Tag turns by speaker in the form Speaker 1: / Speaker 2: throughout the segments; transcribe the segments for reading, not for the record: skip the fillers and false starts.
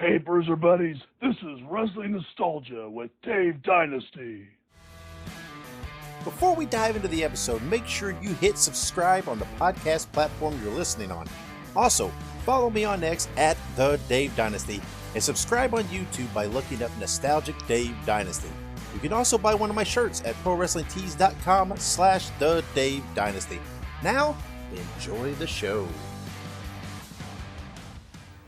Speaker 1: Hey, Bruiser Buddies, this is Wrestling Nostalgia with Dave Dynasty.
Speaker 2: Before we dive into the episode, make sure you hit subscribe on the podcast platform you're listening on. Also, follow me on X at The Dave Dynasty and subscribe on YouTube by looking up Nostalgic Dave Dynasty. You can also buy one of my shirts at ProWrestlingTees.com/The Dave Dynasty. Now, enjoy the show.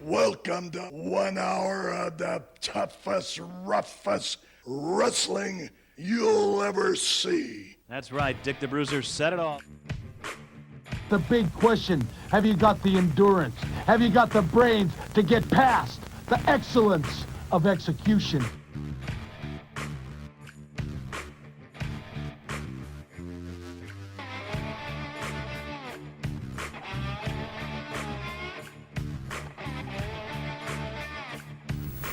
Speaker 3: Welcome to 1 hour of the toughest, roughest wrestling you'll ever see.
Speaker 4: That's right, Dick the Bruiser said it all.
Speaker 5: The big question, have you got the endurance? Have you got the brains to get past the excellence of execution?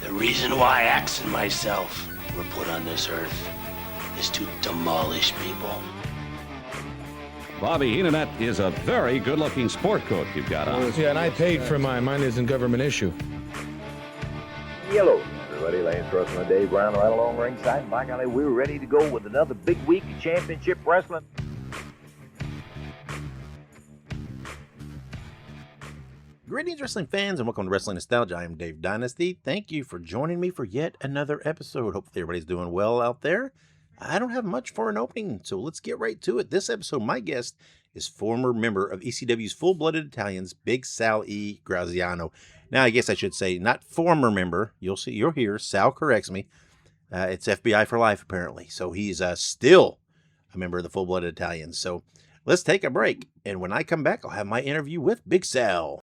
Speaker 6: The reason why Axe and myself were put on this earth is to demolish people.
Speaker 7: Bobby Heenan, that is a very good-looking sport coat you've got on.
Speaker 8: Yeah, and I paid for mine. Mine isn't government issue.
Speaker 9: Hello, everybody. Lance Russell and Dave Brown right along ringside. And by golly, we're ready to go with another big week of championship wrestling.
Speaker 2: Greetings, wrestling fans, and welcome to Wrestling Nostalgia. I am Dave Dynasty. Thank you for joining me for yet another episode. Hopefully everybody's doing well out there. I don't have much for an opening, so let's get right to it. This episode, my guest is former member of ECW's Full-Blooded Italians, Big Sal E Graziano. Now, I guess I should say not former member. You'll hear Sal corrects me. It's FBI for life, apparently. So he's still a member of the Full-Blooded Italians. So let's take a break, and when I come back, I'll have my interview with Big Sal.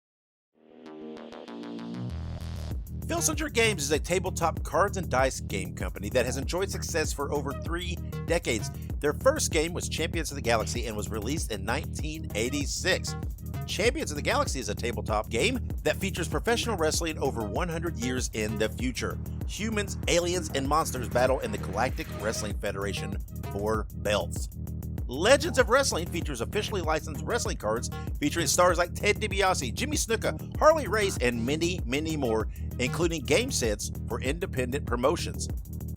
Speaker 2: Filsinger Games is a tabletop cards and dice game company that has enjoyed success for over 3 decades. Their first game was Champions of the Galaxy and was released in 1986. Champions of the Galaxy is a tabletop game that features professional wrestling over 100 years in the future. Humans, aliens, and monsters battle in the Galactic Wrestling Federation for belts. Legends of Wrestling features officially licensed wrestling cards featuring stars like Ted DiBiase, Jimmy Snuka, Harley Race, and many, many more, including game sets for independent promotions.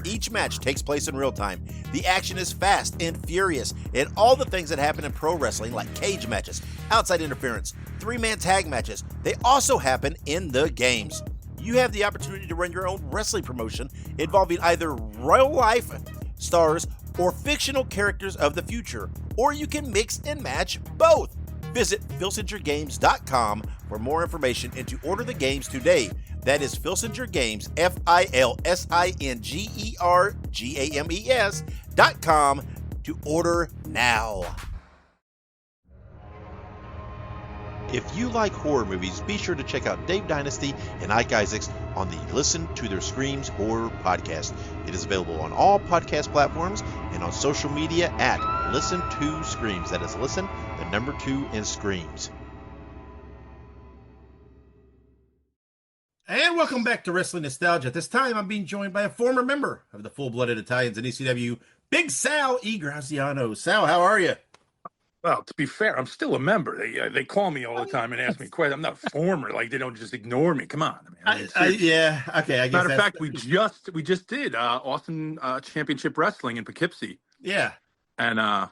Speaker 2: Each match takes place in real time. The action is fast and furious, and all the things that happen in pro wrestling, like cage matches, outside interference, 3-man tag matches, they also happen in the games. You have the opportunity to run your own wrestling promotion involving either real life stars or fictional characters of the future, or you can mix and match both. Visit filsingergames.com for more information and to order the games today. That is Filsinger Games, FILSINGERGAMES.com to order now. If you like horror movies, be sure to check out Dave Dynasty and Ike Isaacs on the Listen to Their Screams Horror Podcast. It is available on all podcast platforms and on social media at Listen to Screams. That is Listen, the number 2 in Screams. And welcome back to Wrestling Nostalgia. At this time, I'm being joined by a former member of the Full-Blooded Italians in ECW, Big Sal E Graziano. Sal, how are you?
Speaker 8: Well, to be fair, I'm still a member. They call me all the time and ask me questions. I'm not former. Like, they don't just ignore me. Come on.
Speaker 2: Yeah, okay. I guess
Speaker 8: matter of fact, we just did Austin Championship Wrestling in Poughkeepsie.
Speaker 2: Yeah.
Speaker 8: And I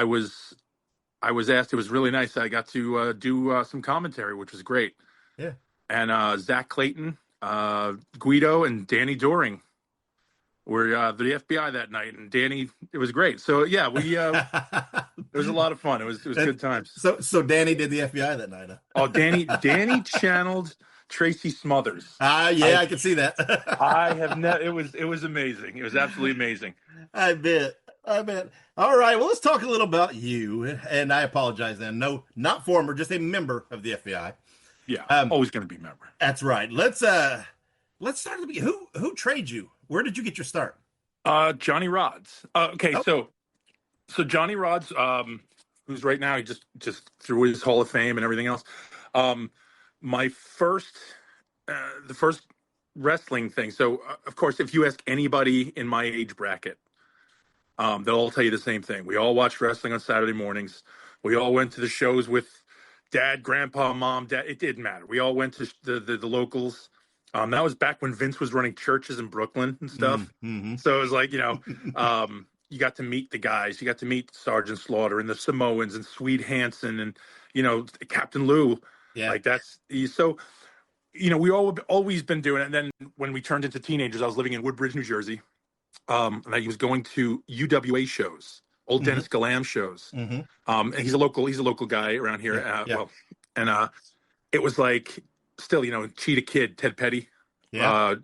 Speaker 8: was asked. It was really nice. I got to do some commentary, which was great.
Speaker 2: Yeah.
Speaker 8: And Zach Clayton, Guido, and Danny Doring were the FBI that night, and Danny, it was great. So yeah, we it was a lot of fun. It was good times.
Speaker 2: So Danny did the FBI that night. Huh?
Speaker 8: Oh, Danny channeled Tracy Smothers.
Speaker 2: Yeah, I can see that.
Speaker 8: I have never. It was amazing. It was absolutely amazing.
Speaker 2: I bet. All right, well, let's talk a little about you. And I apologize then. No, not former, just a member of the FBI.
Speaker 8: Yeah, always going to be a member.
Speaker 2: That's right. Let's start at the beginning. Who trained you? Where did you get your start?
Speaker 8: Johnny Rods. Okay, so Johnny Rods, who's right now, he just through his Hall of Fame and everything else. My first, the first wrestling thing. So, of course, if you ask anybody in my age bracket, they'll all tell you the same thing. We all watched wrestling on Saturday mornings. We all went to the shows with Dad, Grandpa, Mom, Dad. It didn't matter. We all went to the locals. That was back when Vince was running churches in Brooklyn and stuff.
Speaker 2: Mm-hmm.
Speaker 8: So it was like, you got to meet the guys. You got to meet Sergeant Slaughter and the Samoans and Swede Hansen and, Captain Lou.
Speaker 2: Yeah.
Speaker 8: Like so, we always been doing it. And then when we turned into teenagers, I was living in Woodbridge, New Jersey. And I was going to UWA shows, old
Speaker 2: Mm-hmm.
Speaker 8: Dennis Galam shows.
Speaker 2: Mm-hmm.
Speaker 8: And he's a local guy around here. It was like still, Cheetah Kid, Ted Petty.
Speaker 2: Yeah.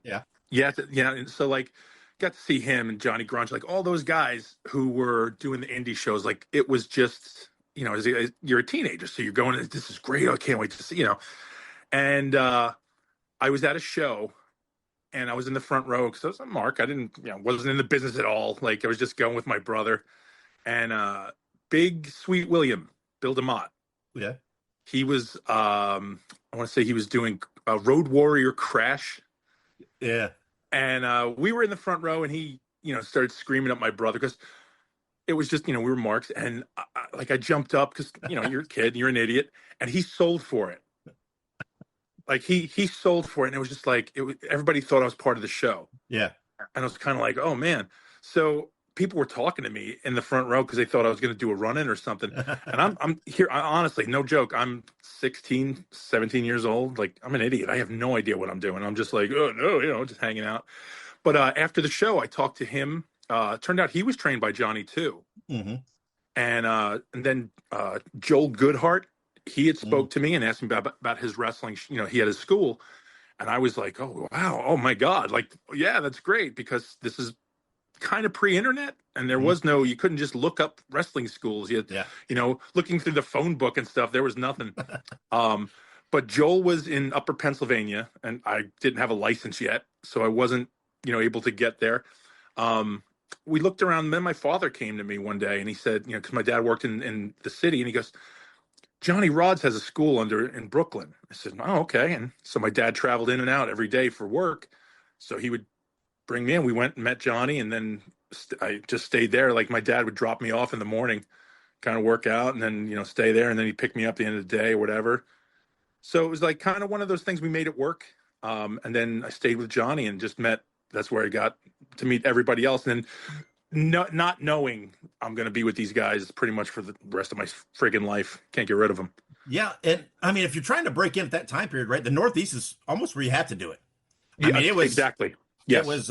Speaker 8: Yeah. And so like got to see him and Johnny Grunge, like all those guys who were doing the indie shows. Like it was just, you're a teenager. So you're going, this is great. I can't wait to see, And I was at a show and I was in the front row because I was a Mark. I didn't, wasn't in the business at all. Like I was just going with my brother and Big Sweet William, Bill DeMott.
Speaker 2: Yeah.
Speaker 8: He was, I want to say he was doing a Road Warrior Crash.
Speaker 2: Yeah.
Speaker 8: And we were in the front row and he, started screaming at my brother because it was just, we were Marks. And I jumped up because, you're a kid, you're an idiot. And he sold for it. Like he sold for it. And it was just like, everybody thought I was part of the show.
Speaker 2: Yeah.
Speaker 8: And I was kind of like, oh man. So people were talking to me in the front row because they thought I was going to do a run-in or something. And I'm here, honestly, no joke. I'm 16, 17 years old. Like I'm an idiot. I have no idea what I'm doing. I'm just like, oh no, just hanging out. But after the show, I talked to him. Turned out he was trained by Johnny too.
Speaker 2: Mm-hmm.
Speaker 8: And then Joel Goodhart, he had spoke to me and asked me about his wrestling. He had his school. And I was like, oh, wow. Oh my God. Like, yeah, that's great because this is kind of pre-internet and there was no, you couldn't just look up wrestling schools. You had, looking through the phone book and stuff, there was nothing. But Joel was in Upper Pennsylvania and I didn't have a license yet. So I wasn't, able to get there. We looked around and then my father came to me one day and he said, cause my dad worked in the city and he goes, Johnny Rods has a school in Brooklyn. I said, oh, okay. And so my dad traveled in and out every day for work. So he would bring me in. We went and met Johnny and then I just stayed there. Like my dad would drop me off in the morning, kind of work out and then, stay there. And then he'd pick me up at the end of the day or whatever. So it was like kind of one of those things we made it work. And then I stayed with Johnny and just that's where I got to meet everybody else. And then not knowing I'm going to be with these guys pretty much for the rest of my friggin' life. Can't get rid of them.
Speaker 2: Yeah. And I mean, if you're trying to break in at that time period, right, the Northeast is almost where you had to do it. I mean, it was
Speaker 8: exactly. Yes.
Speaker 2: It was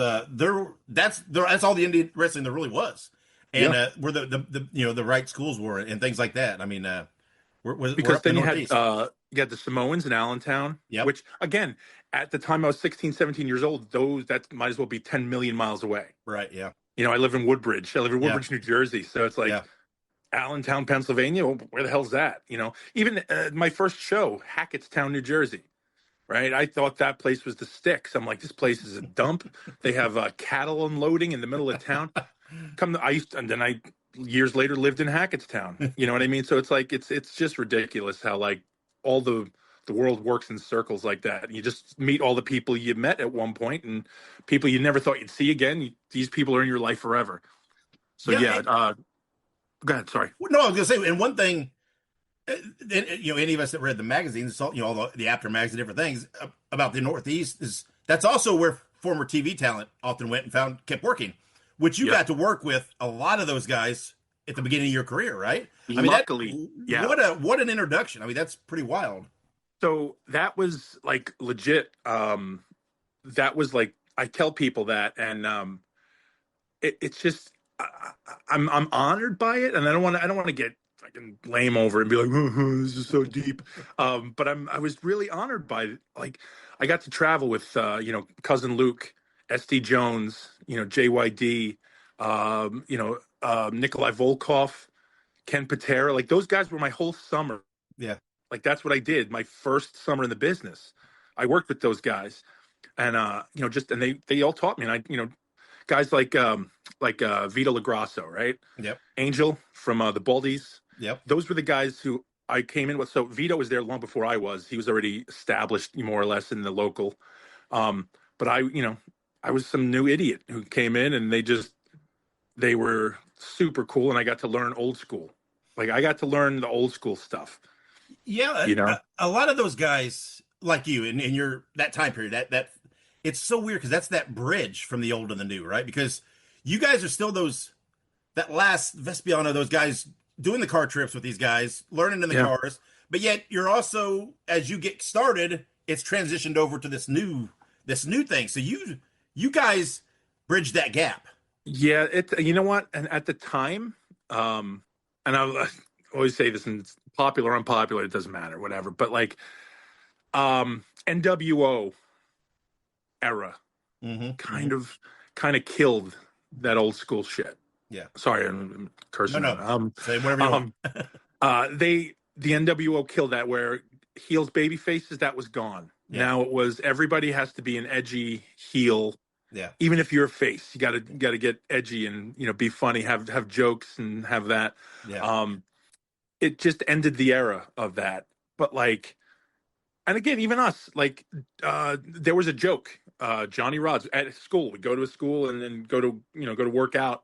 Speaker 2: that's all the Indian wrestling there really was. And where the right schools were and things like that. I mean,
Speaker 8: because then you had the Samoans in Allentown, which again, at the time I was 16, 17 years old, that might as well be 10 million miles away.
Speaker 2: Right. Yeah.
Speaker 8: I live in Woodbridge. New Jersey. So it's like Allentown, Pennsylvania. Where the hell's that? Even my first show, Hackettstown, New Jersey. Right. I thought that place was the sticks. I'm like, this place is a dump. They have cattle unloading in the middle of town. I years later lived in Hackettstown. You know what I mean? So it's like, it's just ridiculous how like all the world works in circles like that. You just meet all the people you met at one point and people you never thought you'd see again. These people are in your life forever. So go ahead. Sorry.
Speaker 2: No, I was going to say, and one thing, any of us that read the magazines, all the aftermags and different things about the Northeast that's also where former TV talent often went and kept working, which you got to work with a lot of those guys at the beginning of your career, right? I mean,
Speaker 8: luckily,
Speaker 2: what an introduction. I mean, that's pretty wild.
Speaker 8: So that was like legit. That was like, I tell people that, and it's just, I'm honored by it, and I don't want to get fucking lame over and be like, oh, this is so deep. But I was really honored by it. Like, I got to travel with Cousin Luke, SD Jones, JYD, Nikolai Volkov, Ken Patera. Like those guys were my whole summer.
Speaker 2: Yeah.
Speaker 8: Like that's what I did my first summer in the business. I worked with those guys and, and they all taught me. And I, guys like Vito LaGrasso, right?
Speaker 2: Yep.
Speaker 8: Angel from the Baldies.
Speaker 2: Yep.
Speaker 8: Those were the guys who I came in with. So Vito was there long before I was. He was already established more or less in the local. But I was some new idiot who came in and they were super cool. And I got to learn old school. Like I got to learn the old school stuff.
Speaker 2: Yeah. A lot of those guys like you in your, that time period, that it's so weird because that's that bridge from the old and the new, right? Because you guys are still that last Vespiano, those guys doing the car trips with these guys, learning in the cars, but yet you're also, as you get started, it's transitioned over to this new thing. So you guys bridged that gap.
Speaker 8: Yeah, you know what? And at the time, and I always say this, and it's popular, unpopular, it doesn't matter, whatever. But like, NWO era kind of killed that old school shit.
Speaker 2: Yeah.
Speaker 8: Sorry, I'm cursing.
Speaker 2: No. Say whatever you want.
Speaker 8: The NWO killed that, where heels, baby faces, that was gone. Yeah. Now it was everybody has to be an edgy heel.
Speaker 2: Yeah.
Speaker 8: Even if you're a face, you gotta get edgy and be funny, have jokes and have that.
Speaker 2: Yeah.
Speaker 8: It just ended the era of that. But like, and again, even us, like, there was a joke. Johnny Rods at school, would go to a school and then go to work out.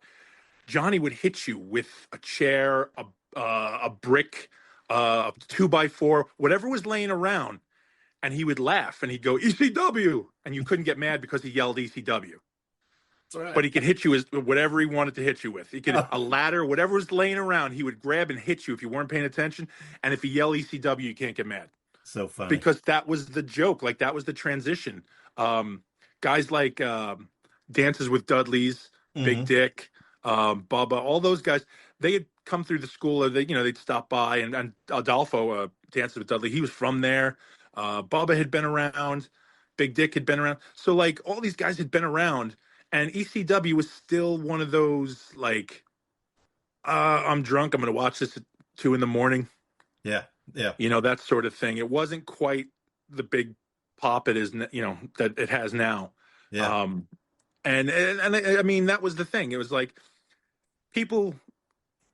Speaker 8: Johnny would hit you with a chair, a brick, a 2x4, whatever was laying around, and he would laugh and he'd go ECW, and you couldn't get mad because he yelled ECW. Right. But he could hit you with whatever he wanted to hit you with. He could a ladder, whatever was laying around, he would grab and hit you if you weren't paying attention. And if he yelled ECW, you can't get mad.
Speaker 2: So funny,
Speaker 8: because that was the joke. Like, that was the transition. Guys like Dances with Dudley's, Big Dick, Bubba, all those guys, they had come through the school. They'd stop by, and Adolfo, Dances with Dudley, he was from there. Bubba had been around, Big Dick had been around. So like, all these guys had been around, and ECW was still one of those, like, I'm drunk, I'm going to watch this at 2 a.m.
Speaker 2: Yeah. Yeah.
Speaker 8: That sort of thing. It wasn't quite the big pop it is, that it has now.
Speaker 2: Yeah.
Speaker 8: And I mean, that was the thing. It was like,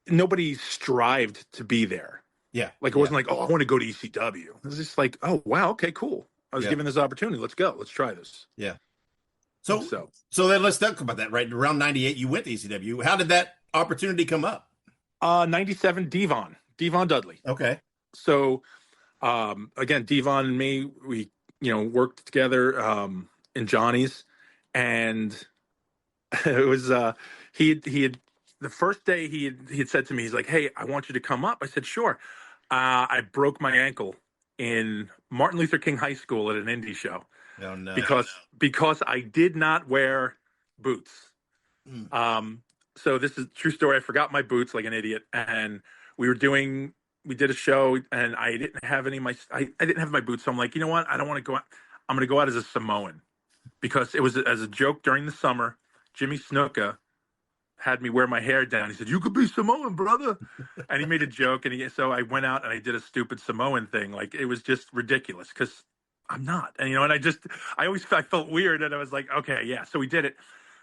Speaker 8: nobody strived to be there.
Speaker 2: Yeah.
Speaker 8: Like, it wasn't like, oh, I want to go to ECW. It was just like, oh, wow, okay, cool. I was given this opportunity. Let's go. Let's try this.
Speaker 2: Yeah. So then let's talk about that, right? Around 98, you went to ECW. How did that opportunity come up?
Speaker 8: 97, Devon Dudley.
Speaker 2: Okay. So,
Speaker 8: again, Devon and me, we, worked together, in Johnny's, and it was, he had, the first day he had said to me, he's like, hey, I want you to come up. I said, sure. I broke my ankle in Martin Luther King High School at an indie show.
Speaker 2: Oh, no.
Speaker 8: Because I did not wear boots. So this is a true story. I forgot my boots like an idiot. And we did a show, and I didn't have I didn't have my boots. So I'm like, you know what? I don't want to go out. I'm going to go out as a Samoan, because it was as a joke during the summer. Jimmy Snuka had me wear my hair down. He said, you could be Samoan, brother. And he made a joke. And so I went out and I did a stupid Samoan thing. Like, it was just ridiculous, because I'm not. And, and I felt weird. And I was like, okay, yeah. So we did it.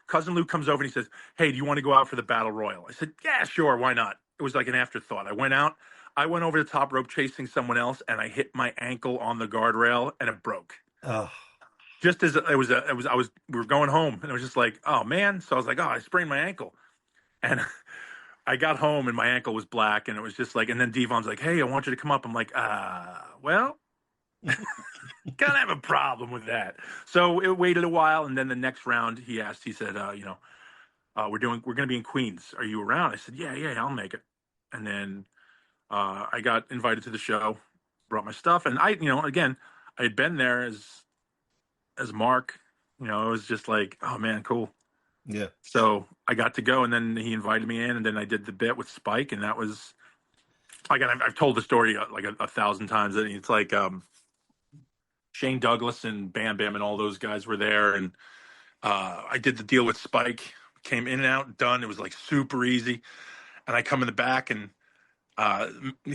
Speaker 8: Cousin Lou comes over and he says, hey, do you want to go out for the Battle Royal? I said, yeah, sure. Why not? It was like an afterthought. I went out. I went over the top rope chasing someone else, and I hit my ankle on the guardrail, and it broke.
Speaker 2: Oh.
Speaker 8: Just as we were going home, and it was just like, oh man. So I was like, oh, I sprained my ankle. And I got home and my ankle was black, and it was just like, and then Devon's like, hey, I want you to come up. I'm like, well, kind of have a problem with that. So it waited a while. And then the next round he said, we're going to be in Queens. Are you around? I said, yeah, I'll make it. And then, I got invited to the show, brought my stuff. And again, I had been there as Mark, it was just like, oh man, cool.
Speaker 2: Yeah. So
Speaker 8: I got to go, and then he invited me in, and then I did the bit with Spike, and that was, again, I've told the story like a 1,000 times. It's like, Shane Douglas and Bam Bam and all those guys were there. And, I did the deal with Spike, came in and out, done. It was like super easy. And I come in the back, and,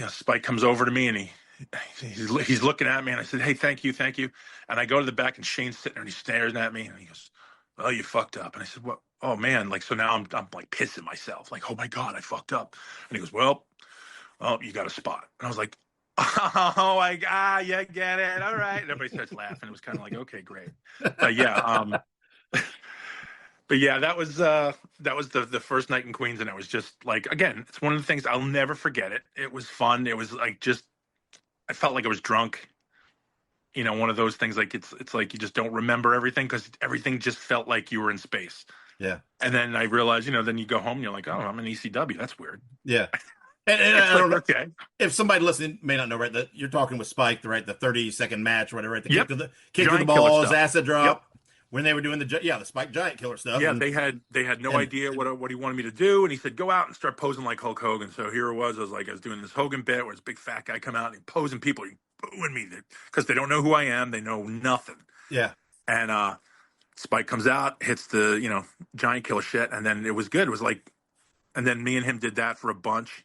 Speaker 8: Spike comes over to me, and he's looking at me, and I said, hey, thank you. And I go to the back, and Shane's sitting there, and he's staring at me, and he goes, oh, you fucked up. And I said, what? Oh man. Like, so now I'm like pissing myself. Like, oh my God, I fucked up. And he goes, well, you got a spot. And I was like, oh my God, yeah, get it. All right. And everybody starts laughing. It was kind of like, okay, great. But yeah. But yeah, that was the first night in Queens. And it was just like, again, it's one of the things I'll never forget it. It was fun. It was like, I felt like I was drunk. one of those things like it's like you just don't remember everything because everything just felt like you were in space.
Speaker 2: Yeah.
Speaker 8: And then I realized, then you go home and you're like, oh, I'm in ECW. That's weird.
Speaker 2: Yeah. And I don't know.
Speaker 8: Okay.
Speaker 2: If somebody listening may not know, right, that you're talking with Spike, right, the 30-second match, or whatever, right, the
Speaker 8: Yep.
Speaker 2: kick to the balls, acid drop, when they were doing the Spike Giant Killer stuff.
Speaker 8: Yeah, they had no idea what he wanted me to do, and he said, go out and start posing like Hulk Hogan. So here it was. I was doing this Hogan bit where this big fat guy come out and he posing people, he booing me because they don't know who I am. They know nothing.
Speaker 2: Yeah.
Speaker 8: And Spike comes out, hits the, Giant Killer shit, and then it was good. It was like, and then me and him did that for a bunch.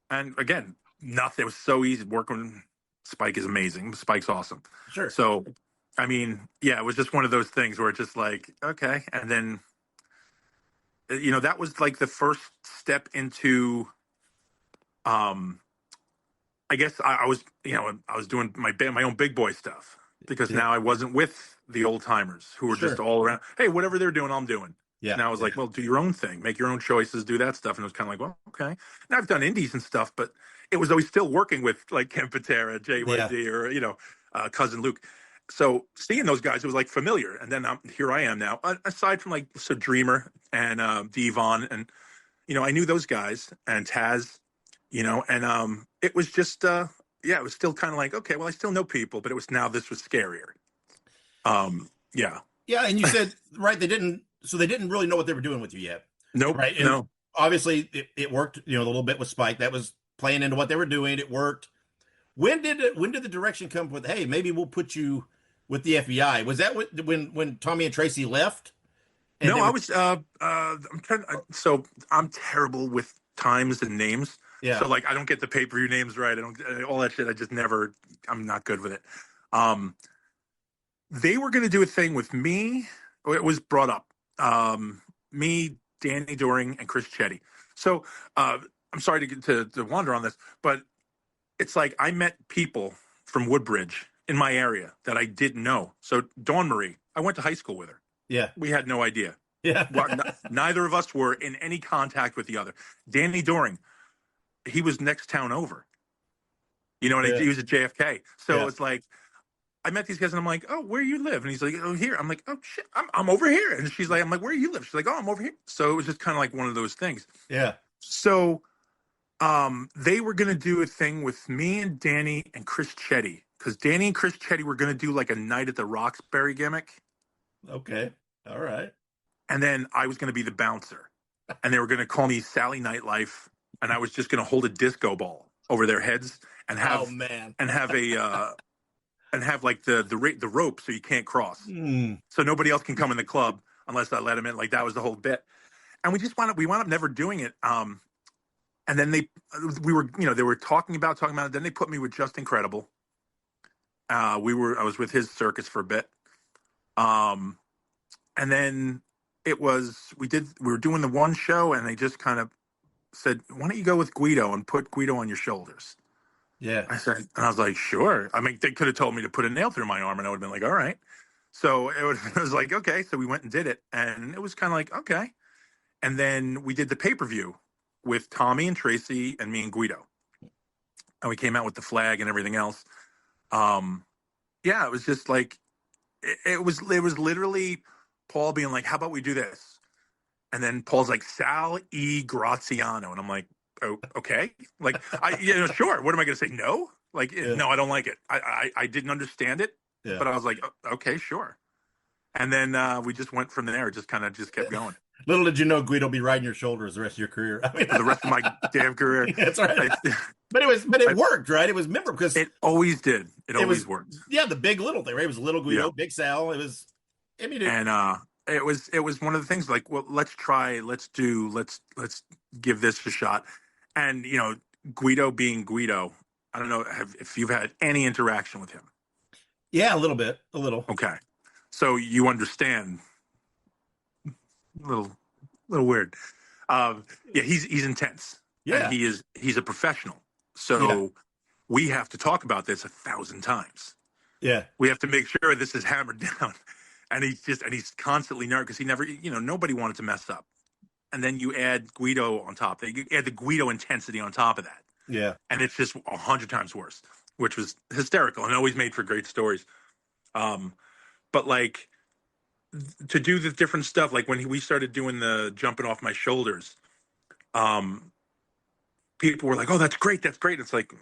Speaker 8: And again, nothing. It was so easy working. Spike is amazing. Spike's awesome.
Speaker 2: Sure.
Speaker 8: So, I mean, yeah, it was just one of those things where it's just like, okay. And then, that was like the first step into, I guess I was, I was doing my own big boy stuff because now I wasn't with the old timers who were just all around. Hey, whatever they're doing, I'm doing. Yeah. And I was like, well, do your own thing, make your own choices, do that stuff. And it was kind of like, well, okay. Now I've done indies and stuff, but it was always still working with like Ken Patera, JYD, or, Cousin Luke. So seeing those guys, it was like familiar. And then here I am now, aside from like Dreamer and Devon. And, I knew those guys and Taz, and it was just, it was still kind of like, okay, well, I still know people, but this was scarier. Yeah.
Speaker 2: Yeah. And you said, right, they didn't really know what they were doing with you yet.
Speaker 8: Nope.
Speaker 2: Right. And
Speaker 8: no.
Speaker 2: Obviously it worked, a little bit with Spike. That was playing into what they were doing. It worked. When did the direction come with, hey, maybe we'll put you with the FBI? Was that when Tommy and Tracy left?
Speaker 8: No, I was, so I'm terrible with times and names.
Speaker 2: Yeah.
Speaker 8: So like, I don't get the pay-per-view names right. I don't, all that shit. I'm not good with it. They were going to do a thing with me. It was brought up. Me, Danny Doring, and Chris Chetty. So I'm sorry to wander on this, but it's like I met people from Woodbridge in my area that I didn't know. So Dawn Marie, I went to high school with her.
Speaker 2: Yeah.
Speaker 8: We had no idea.
Speaker 2: Yeah.
Speaker 8: Neither of us were in any contact with the other. Danny Doring, he was next town over. He was at JFK. So it's like, I met these guys and I'm like, oh, where you live? And he's like, oh, here. I'm like, oh shit, I'm over here. And she's like, I'm like, where you live? She's like, oh, I'm over here. So it was just kind of like one of those things.
Speaker 2: Yeah.
Speaker 8: So they were going to do a thing with me and Danny and Chris Chetty, because Danny and Chris Chetty were going to do like a night at the Roxbury gimmick.
Speaker 2: Okay. All right.
Speaker 8: And then I was going to be the bouncer, and they were going to call me Sally Nightlife, and I was just going to hold a disco ball over their heads and have and have like the rope so you can't cross, so nobody else can come in the club unless I let them in. Like that was the whole bit, and we wound up never doing it. And then they were talking about it. Then they put me with Just Incredible. I was with his circus for a bit. And then we were doing the one show, and they just kind of said, why don't you go with Guido and put Guido on your shoulders?
Speaker 2: Yeah.
Speaker 8: I was like, sure. I mean, they could have told me to put a nail through my arm and I would have been like, all right. So it was like, okay. So we went and did it, and it was kind of like, okay. And then we did the pay-per-view with Tommy and Tracy and me and Guido. And we came out with the flag and everything else. It was just like, it was literally Paul being like, how about we do this? And then Paul's like, Sal E Graziano. And I'm like, oh, okay. Like, sure. What am I going to say? No? Like, no, I don't like it. I didn't understand it, but I was like, okay, sure. And then we just went from there. It just kept going.
Speaker 2: Little did you know Guido'll be riding your shoulders the rest of your career. I mean,
Speaker 8: for the rest of my damn career.
Speaker 2: That's right. But it worked, right? It was memorable because
Speaker 8: it always did. It always worked.
Speaker 2: Yeah, the big little thing, right? It was little Guido, big Sal. It was. I mean,
Speaker 8: it was one of the things like, well, let's give this a shot. And Guido being Guido, I don't know if you've had any interaction with him.
Speaker 2: Yeah, a little bit, a little.
Speaker 8: Okay, so you understand. A little weird. He's intense.
Speaker 2: Yeah,
Speaker 8: and he's a professional. So we have to talk about this 1,000 times.
Speaker 2: Yeah,
Speaker 8: we have to make sure this is hammered down. And he's constantly nervous because he never, nobody wanted to mess up. And then you add Guido on top. You add the Guido intensity on top of that.
Speaker 2: Yeah,
Speaker 8: and it's just 100 times worse. which was hysterical and always made for great stories. But like to do the different stuff, like when we started doing the jumping off my shoulders, people were like, "Oh, that's great, that's great." It's like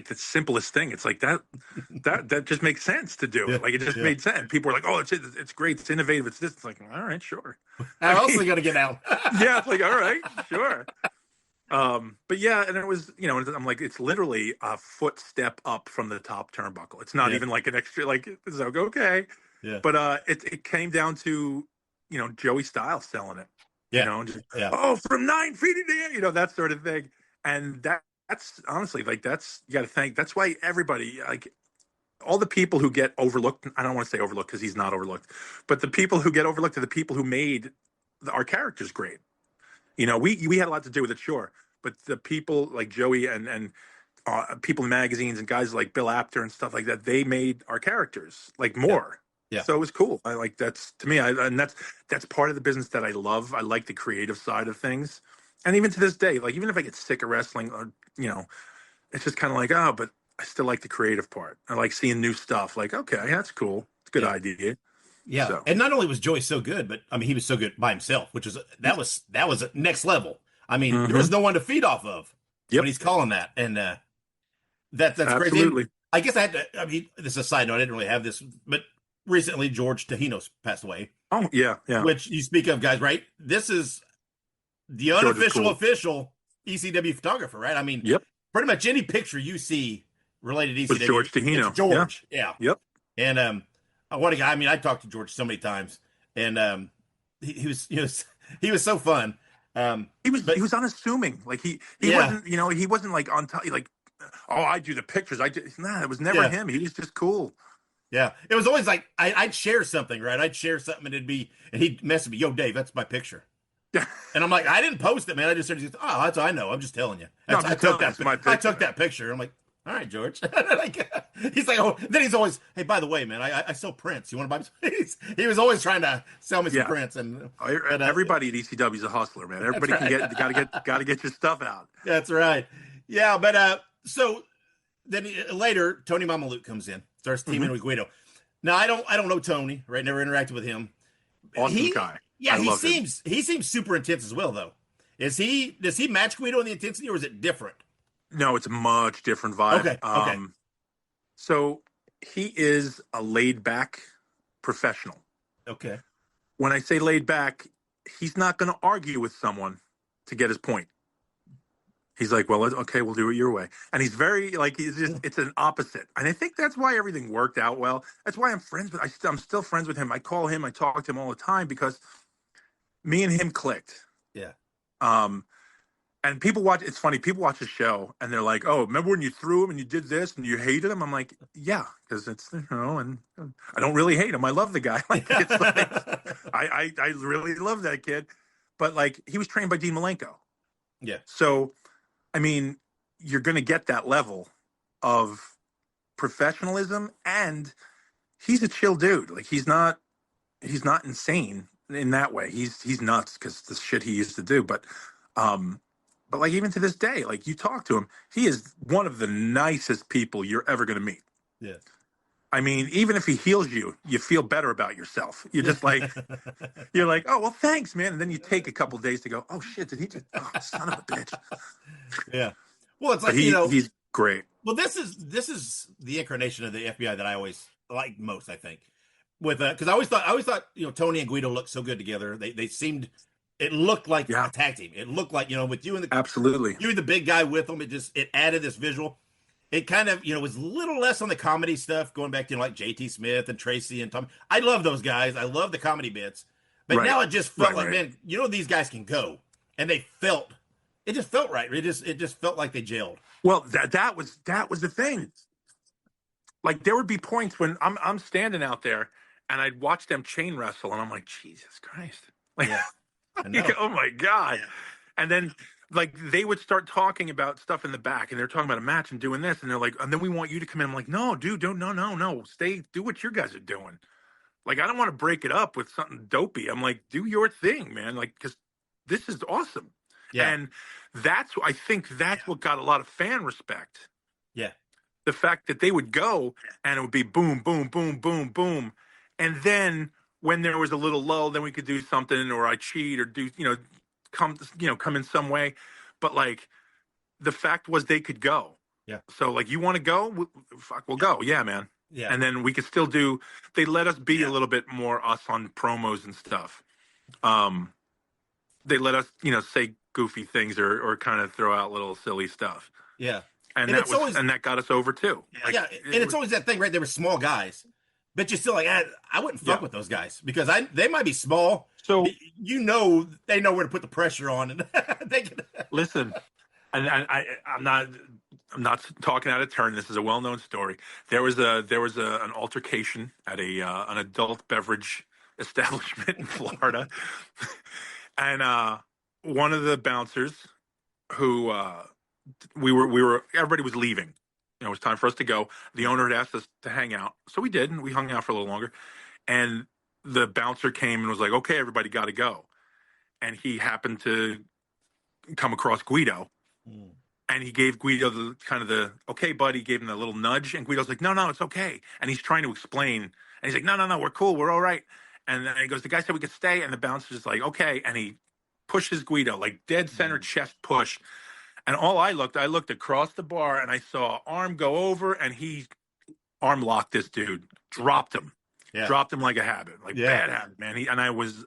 Speaker 8: the simplest thing. It's like that just makes sense to do. Like it just made sense. People were like, "Oh, it's great, it's innovative, it's this." It's like, all right, sure.
Speaker 10: How else are we gonna get out?
Speaker 8: Yeah, it's like, all right, sure. But yeah, and it was, I'm like, it's literally a footstep up from the top turnbuckle. It's not even like an extra, like, it's like, okay.
Speaker 10: Yeah.
Speaker 8: But it came down to, Joey Styles selling it. Oh, from 9 feet in the air, that sort of thing. And that's honestly, like, you got to thank, that's why everybody, like, all the people who get overlooked, I don't want to say overlooked because he's not overlooked, but the people who get overlooked are the people who made our characters great. We had a lot to do with it, sure. But the people like Joey and people in magazines and guys like Bill Apter and stuff like that, they made our characters like more.
Speaker 10: Yeah.
Speaker 8: So it was cool. I like, that's to me, and that's part of the business that I love. I like the creative side of things. And even to this day, like, even if I get sick of wrestling, or, it's just kind of like, oh, but I still like the creative part. I like seeing new stuff. Like, okay, that's cool. It's a good idea.
Speaker 10: Yeah.
Speaker 8: So.
Speaker 10: And not only was Joey so good, but I mean, he was so good by himself, which was, that was next level. I mean, there was no one to feed off of when he's calling that. And that's
Speaker 8: Absolutely.
Speaker 10: Great. I guess this is a side note. I didn't really have this, but recently George Tahinos passed away.
Speaker 8: Oh, yeah. Yeah.
Speaker 10: Which you speak of, guys, right? This is the unofficial, official ECW photographer, right? I mean, pretty much any picture you see related to ECW.
Speaker 8: With George Tahino.
Speaker 10: It's George. Yeah.
Speaker 8: Yep.
Speaker 10: And what a guy. I mean, I talked to George so many times, and he was so fun.
Speaker 8: He was unassuming. Like he wasn't, he wasn't like on top, like, oh, I do the pictures. It was never him. He was just cool.
Speaker 10: Yeah. It was always like, I'd share something, right? I'd share something and he'd message me, "Yo, Dave, that's my picture."
Speaker 8: Yeah.
Speaker 10: And I'm like, I didn't post it, man. I just said, "Oh, that's I know. I'm just telling you." I took that picture. I'm like, all right, George. He's like, oh, then he's always, "Hey, by the way, man, I sell prints. You want to buy me?" He was always trying to sell me some prints. And
Speaker 8: everybody at ECW is a hustler, man. Everybody got to get your stuff out.
Speaker 10: That's right. Yeah, but so then later, Tony Mamaluke comes in, starts teaming with Guido. Now I don't know Tony, right? Never interacted with him.
Speaker 8: Awesome guy.
Speaker 10: Yeah, he seems super intense as well, though. Does he match Guido in the intensity, or is it different?
Speaker 8: No, it's a much different vibe.
Speaker 10: Okay.
Speaker 8: So he is a laid back professional.
Speaker 10: Okay.
Speaker 8: When I say laid back, he's not going to argue with someone to get his point. He's like, well, okay, we'll do it your way. And he's very, like, it's an opposite. And I think that's why everything worked out well. That's why I'm still friends with him. I call him, I talk to him all the time because me and him clicked.
Speaker 10: Yeah.
Speaker 8: And people it's funny, people watch the show and they're like, oh, remember when you threw him and you did this and you hated him? I'm like, yeah, because it's, and I don't really hate him. I love the guy. Like, it's like, I really love that kid. But like, he was trained by Dean Malenko.
Speaker 10: Yeah.
Speaker 8: So, I mean, you're going to get that level of professionalism, and he's a chill dude. Like, he's not insane in that way. He's nuts because the shit he used to do. But like, even to this day, like, you talk to him, he is one of the nicest people you're ever going to meet.
Speaker 10: Yeah.
Speaker 8: I mean, even if he heals you, you feel better about yourself. You're just like, you're like, oh, well, thanks, man. And then you take a couple of days to go, oh shit, did he just, oh, son of a bitch.
Speaker 10: Yeah. Well, it's like,
Speaker 8: he's great.
Speaker 10: Well, this is the incarnation of the FBI that I always liked most, I think. With because I always thought Tony and Guido looked so good together. They seemed, it looked like a tag team. It looked like, with you and
Speaker 8: absolutely,
Speaker 10: you and the big guy with them. It added this visual. It kind of, was a little less on the comedy stuff, going back to like JT Smith and Tracy and Tom. I love those guys. I love the comedy bits. But now it just felt like, man, these guys can go. And it just felt right. It just felt like they gelled.
Speaker 8: Well, that was the thing. Like, there would be points when I'm standing out there and I'd watch them chain wrestle and I'm like, Jesus Christ. Like, oh my God. Yeah. And then, like, they would start talking about stuff in the back, and they're talking about a match and doing this, and they're like, and then we want you to come in. I'm like, no, dude, no, stay, do what you guys are doing. Like, I don't want to break it up with something dopey. I'm like, do your thing, man. Like, because this is awesome. Yeah. And I think that's what got a lot of fan respect.
Speaker 10: Yeah.
Speaker 8: the fact that they would go and it would be boom, boom, boom, boom, boom. And then when there was a little lull, then we could do something, or I cheat, or do, come in some way. But like, the fact was they could go.
Speaker 10: Yeah.
Speaker 8: So like, you want to go? We'll go. Yeah, man.
Speaker 10: Yeah.
Speaker 8: And then we could still do, they let us be a little bit more us on promos and stuff. They let us, say goofy things or kind of throw out little silly stuff.
Speaker 10: Yeah.
Speaker 8: And that got us over too.
Speaker 10: Like, and it's always that thing, right? They were small guys, but you're still like, I wouldn't fuck with those guys because they might be small.
Speaker 8: So
Speaker 10: they know where to put the pressure on, and they can
Speaker 8: listen. And I'm not talking out of turn. This is a well-known story. There was an altercation at an adult beverage establishment in Florida, and one of the bouncers who everybody was leaving. It was time for us to go. The owner had asked us to hang out, so we did, and we hung out for a little longer. And the bouncer came and was like, "Okay, everybody got to go." And he happened to come across Guido, and he gave Guido the "Okay, buddy." Gave him the little nudge, and Guido's like, "No, it's okay." And he's trying to explain, and he's like, "No, we're cool, we're all right." And then he goes, "The guy said we could stay," and the bouncer's just like, "Okay," and he pushes Guido like dead center chest push. And I looked across the bar and I saw arm go over, and he arm locked this dude, dropped him like a habit, bad habit, man. And I was,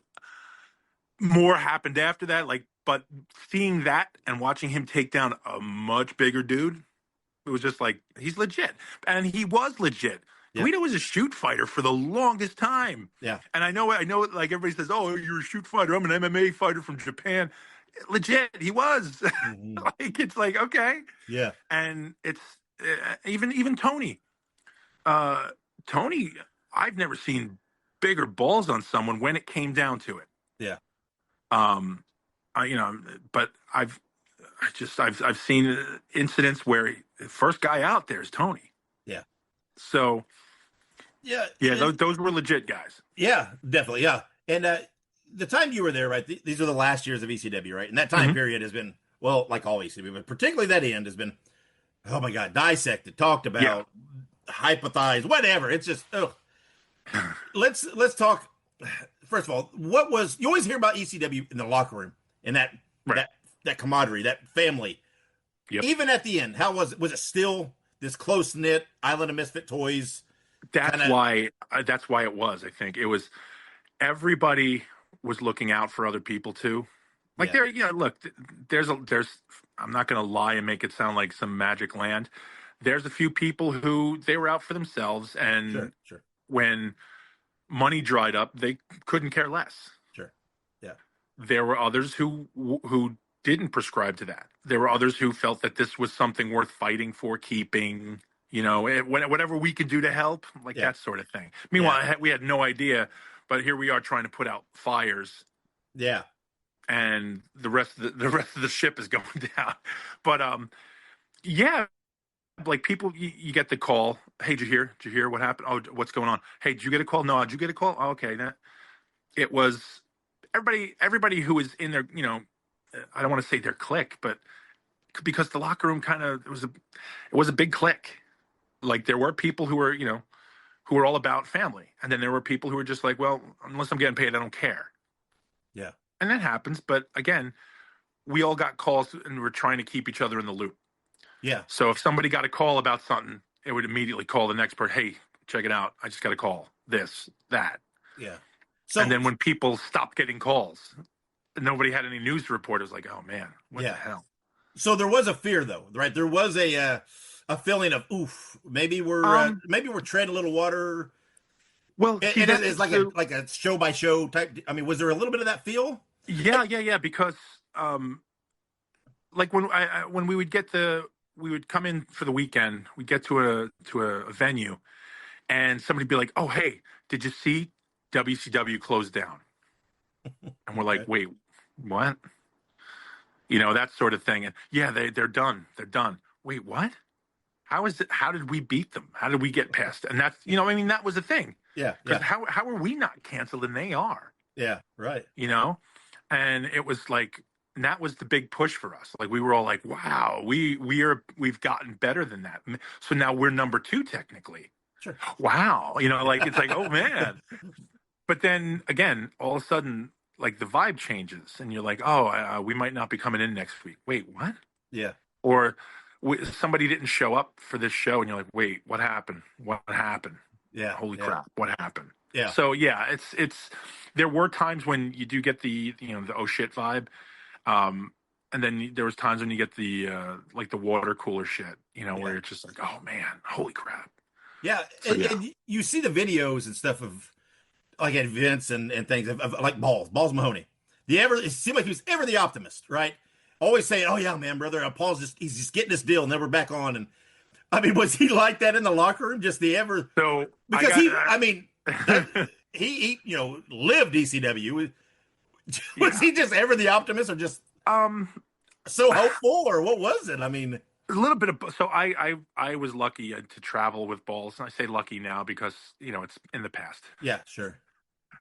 Speaker 8: more happened after that. But seeing that and watching him take down a much bigger dude, it was just like, he's legit. And he was legit. Yeah. Guido was a shoot fighter for the longest time.
Speaker 10: Yeah. And
Speaker 8: I know, like everybody says, "Oh, you're a shoot fighter. I'm an MMA fighter from Japan." Legit, he was. Mm-hmm. It's like, okay.
Speaker 10: Yeah.
Speaker 8: And it's even Tony. Tony, I've never seen bigger balls on someone when it came down to it.
Speaker 10: Yeah.
Speaker 8: But I've seen incidents where the first guy out there is Tony.
Speaker 10: Yeah.
Speaker 8: So.
Speaker 10: Yeah.
Speaker 8: Those were legit guys.
Speaker 10: Yeah, definitely. Yeah. And the time you were there, right? These are the last years of ECW, right? And that time period has been, well, like all ECW, but particularly that end has been, oh my God, dissected, talked about, hypothesized, whatever. It's just, ugh. Let's talk. First of all, you always hear about ECW in the locker room and that camaraderie, that family.
Speaker 8: Yep.
Speaker 10: Even at the end, how was it? Was it still this close knit Island of Misfit Toys?
Speaker 8: That's why it was. I think it was. Everybody was looking out for other people too. Like look, there's I'm not going to lie and make it sound like some magic land. There's a few people who they were out for themselves, and
Speaker 10: sure.
Speaker 8: When money dried up, they couldn't care less.
Speaker 10: Sure. Yeah.
Speaker 8: There were others who didn't prescribe to that. There were others who felt that this was something worth fighting for, keeping, whatever we could do to help, that sort of thing. Meanwhile, we had no idea. But here we are trying to put out fires.
Speaker 10: Yeah.
Speaker 8: And the rest of the ship is going down. But like people, you get the call. "Hey, did you hear what happened? Oh, what's going on? Hey, did you get a call? No, did you get a call? Oh, okay." It was everybody who was in their, I don't want to say their clique, but because the locker room it was a big clique. Like there were people who were, who were all about family. And then there were people who were just like, well, unless I'm getting paid, I don't care.
Speaker 10: Yeah.
Speaker 8: And that happens. But again, we all got calls and we're trying to keep each other in the loop.
Speaker 10: Yeah.
Speaker 8: So if somebody got a call about something, it would immediately call the next person. "Hey, check it out. I just got a call. This, that."
Speaker 10: Yeah.
Speaker 8: And then when people stopped getting calls, nobody had any news to report. It was like, oh man, what the hell?
Speaker 10: So there was a fear though, right? There was a feeling of, oof, maybe we're treading a little water.
Speaker 8: Well,
Speaker 10: it's like a show by show type. I mean, was there a little bit of that feel?
Speaker 8: Yeah. Because, like when we would come in for the weekend, we'd get to a venue, and somebody would be like, "Oh, hey, did you see WCW closed down?" And we're like, "Wait, what?" That sort of thing. And they're done. They're done. Wait, what? How did we beat them? How did we get past? And that's, that was the thing.
Speaker 10: Yeah.
Speaker 8: Because how are we not canceled and they are?
Speaker 10: Yeah. Right.
Speaker 8: And it was like, that was the big push for us. Like we were all like, wow, we've gotten better than that. So now we're number 2 technically.
Speaker 10: Sure.
Speaker 8: Wow. You know, like it's like, oh man. But then again, all of a sudden, like the vibe changes and you're like, oh, we might not be coming in next week. Wait, what?
Speaker 10: Yeah.
Speaker 8: Or somebody didn't show up for this show and you're like, wait, what happened? What happened?
Speaker 10: Yeah.
Speaker 8: Holy crap. What happened?
Speaker 10: Yeah.
Speaker 8: So yeah, it's there were times when you do get the oh shit vibe. And then there was times when you get the like the water cooler shit, where it's just like, oh man, holy crap.
Speaker 10: Yeah.
Speaker 8: So,
Speaker 10: and you see the videos and stuff of like events and things of like Balls Mahoney. It seemed like he was ever the optimist, right? Always saying, oh yeah, man, brother, he's just getting this deal and then we're back on. And I mean, was he like that in the locker room? Just the ever,
Speaker 8: so
Speaker 10: because he lived ECW. Was he just ever the optimist or just so hopeful, or what was it? I mean,
Speaker 8: a little bit of. So I was lucky to travel with Balls, and I say lucky now because it's in the past.
Speaker 10: Yeah, sure.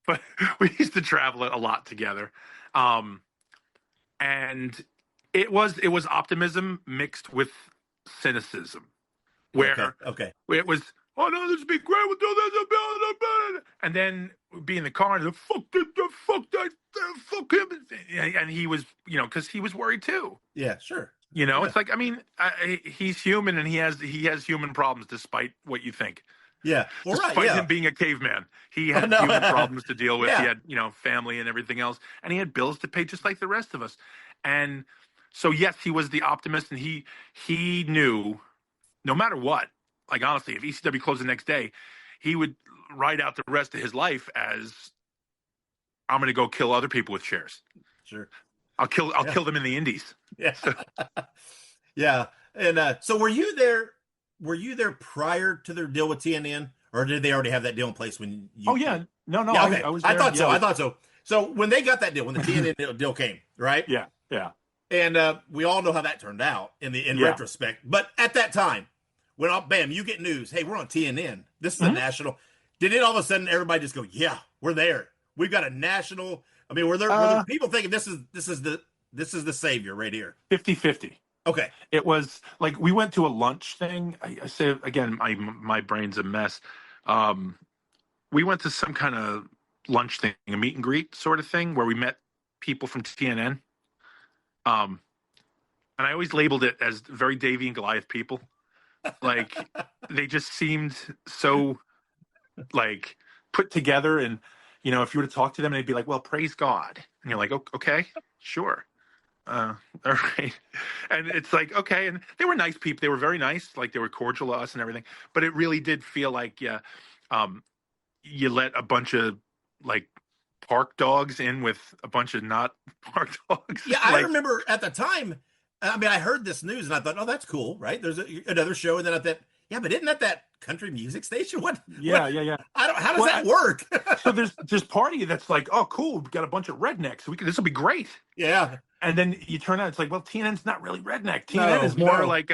Speaker 8: But we used to travel a lot together, and it was optimism mixed with cynicism, where it was, oh no, this would be great, we'll do this, and then be in the car and fuck him, and he was, because he was worried too.
Speaker 10: Yeah, sure.
Speaker 8: It's like, I mean, he's human and he has human problems despite what you think.
Speaker 10: Yeah,
Speaker 8: despite him being a caveman, he had human problems to deal with.
Speaker 10: Yeah.
Speaker 8: He had family and everything else, and he had bills to pay just like the rest of us. And so yes, he was the optimist, and he knew no matter what. Like honestly, if ECW closed the next day, he would write out the rest of his life as, I'm going to go kill other people with chairs.
Speaker 10: Sure.
Speaker 8: I'll kill them in the indies.
Speaker 10: Yeah. Yeah. And so were you there prior to their deal with TNN, or did they already have that deal in place when you?
Speaker 8: Oh yeah. No.
Speaker 10: Yeah, okay.
Speaker 8: I was there.
Speaker 10: I thought so. So when they got that deal, when the TNN deal came, right?
Speaker 8: Yeah. Yeah.
Speaker 10: And we all know how that turned out in retrospect. But at that time, when bam, you get news, hey, we're on TNN. This is a national. Did it all of a sudden everybody just go, yeah, we're there. We've got a national. I mean, were there people thinking this is the savior right here?
Speaker 8: 50-50.
Speaker 10: Okay.
Speaker 8: It was like we went to a lunch thing. I say again, my brain's a mess. We went to some kind of lunch thing, a meet and greet sort of thing, where we met people from TNN. And I always labeled it as very Davey and Goliath people. Like they just seemed so like put together, and if you were to talk to them, they'd be like, well, praise God. And you're like, okay, sure. All right. And it's like, okay. And they were nice people. They were very nice. Like they were cordial to us and everything, but it really did feel like, you let a bunch of like park dogs in with a bunch of not park dogs.
Speaker 10: Yeah. I remember at the time, I mean, I heard this news and I thought, oh, that's cool. Right. There's another show. And then I thought, yeah, but isn't that country music station? What?
Speaker 8: Yeah.
Speaker 10: How does that work?
Speaker 8: So there's party that's like, oh, cool. We got a bunch of rednecks. So this will be great.
Speaker 10: Yeah.
Speaker 8: And then you turn out, it's like, well, TNN's not really redneck. TNN is more like,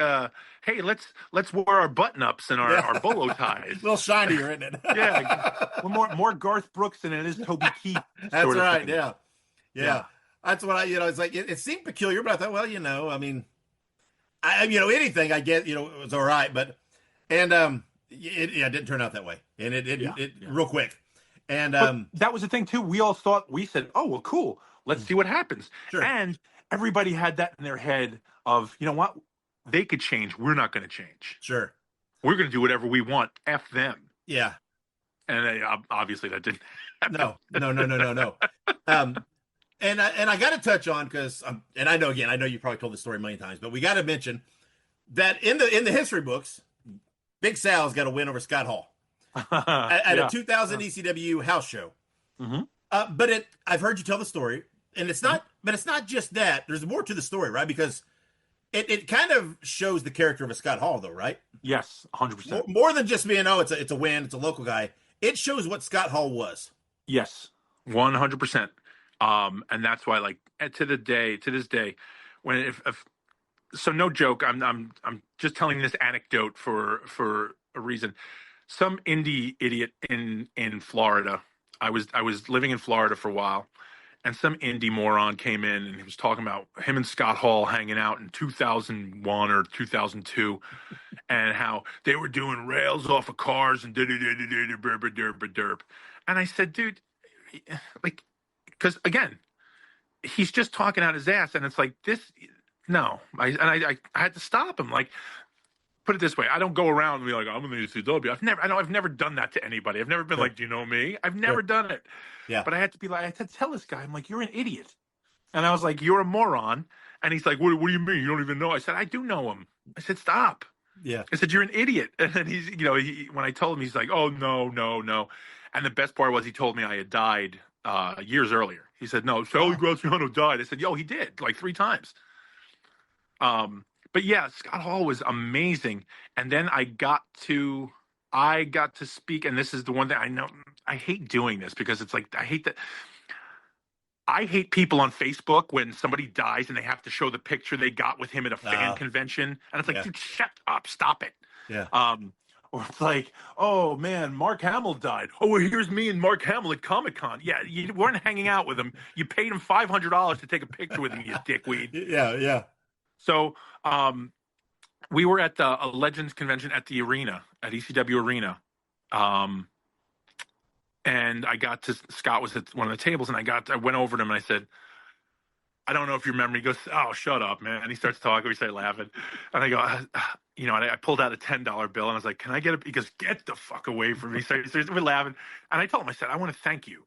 Speaker 8: hey, let's wear our button ups and our bolo ties.
Speaker 10: A little shinier, isn't it?
Speaker 8: Yeah. We're more Garth Brooks than it is Toby Keith.
Speaker 10: That's right. Yeah. That's what it's like. It seemed peculiar, but I thought, well, I mean, anything I get, it was all right, but. And it didn't turn out that way, and it real quick. And
Speaker 8: that was the thing too. We all said, oh well, cool. Let's see what happens.
Speaker 10: Sure.
Speaker 8: And everybody had that in their head of, you know what, they could change. We're not going to change.
Speaker 10: Sure.
Speaker 8: We're going to do whatever we want. F them.
Speaker 10: Yeah.
Speaker 8: And obviously that didn't happen.
Speaker 10: No. And I got to touch on because and I know you probably told this story a million times, but we got to mention that in the history books. Big Sal's got a win over Scott Hall at a 2000 ECW house show.
Speaker 8: Mm-hmm.
Speaker 10: But I've heard you tell the story, and it's not. But it's not just that. There's more to the story, right? Because it kind of shows the character of a Scott Hall, though, right?
Speaker 8: Yes, 100%.
Speaker 10: More than just being it's a win, it's a local guy. It shows what Scott Hall was.
Speaker 8: Yes, 100%. And that's why, like, to this day, when if so no joke, I'm just telling this anecdote for a reason. Some indie idiot in Florida. I was living in Florida for a while, and some indie moron came in and he was talking about him and Scott Hall hanging out in 2001 or 2002 and how they were doing rails off of cars and derp. And I said, dude, like, because again, he's just talking out his ass, and it's like this. No, I had to stop him. Like, put it this way: I don't go around and be like, I'm in the ECW. I've never done that to anybody. I've never been like, do you know me? I've never done it.
Speaker 10: Yeah.
Speaker 8: But I had to be like, I had to tell this guy, I'm like, you're an idiot, and I was like, you're a moron, and he's like, what do you mean? You don't even know? I said, I do know him. I said, stop.
Speaker 10: Yeah.
Speaker 8: I said, you're an idiot, and then he's, when I told him, he's like, oh no, and the best part was he told me I had died years earlier. He said, no, Sal E Graziano died. I said, yo, he did, like 3 times. But yeah, Scott Hall was amazing. And then I got to speak, and this is the one that I know I hate doing this because it's like I hate people on Facebook when somebody dies and they have to show the picture they got with him at a fan convention. And it's like, dude, shut up, stop it.
Speaker 10: Yeah.
Speaker 8: Or it's like, oh man, Mark Hamill died. Oh, well, here's me and Mark Hamill at Comic-Con. Yeah, you weren't hanging out with him. You paid him $500 to take a picture with him, you dickweed.
Speaker 10: Yeah.
Speaker 8: So we were at a Legends convention at the arena, at ECW Arena. And Scott was at one of the tables, and I went over to him and I said, I don't know if you remember. He goes, oh, shut up, man. And he starts talking. We start laughing. And I go, I pulled out a $10 bill, and I was like, can I get it? He goes, get the fuck away from me. So we're laughing. And I told him, I said, I want to thank you.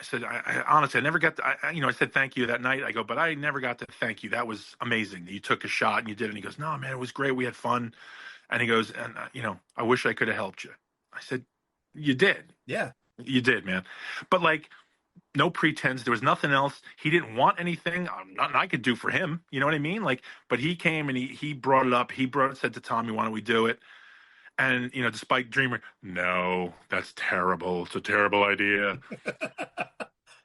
Speaker 8: I said, I honestly, I never got to, I said thank you that night. I go, but I never got to thank you. That was amazing. You took a shot and you did it. And he goes, no, man, it was great. We had fun. And he goes, and, I wish I could have helped you. I said, you did.
Speaker 10: Yeah.
Speaker 8: You did, man. But like, no pretense. There was nothing else. He didn't want anything. Nothing I could do for him. You know what I mean? Like, but he came and he brought it up. Said to Tommy, why don't we do it? And, despite Dreamer, no, that's terrible. It's a terrible idea.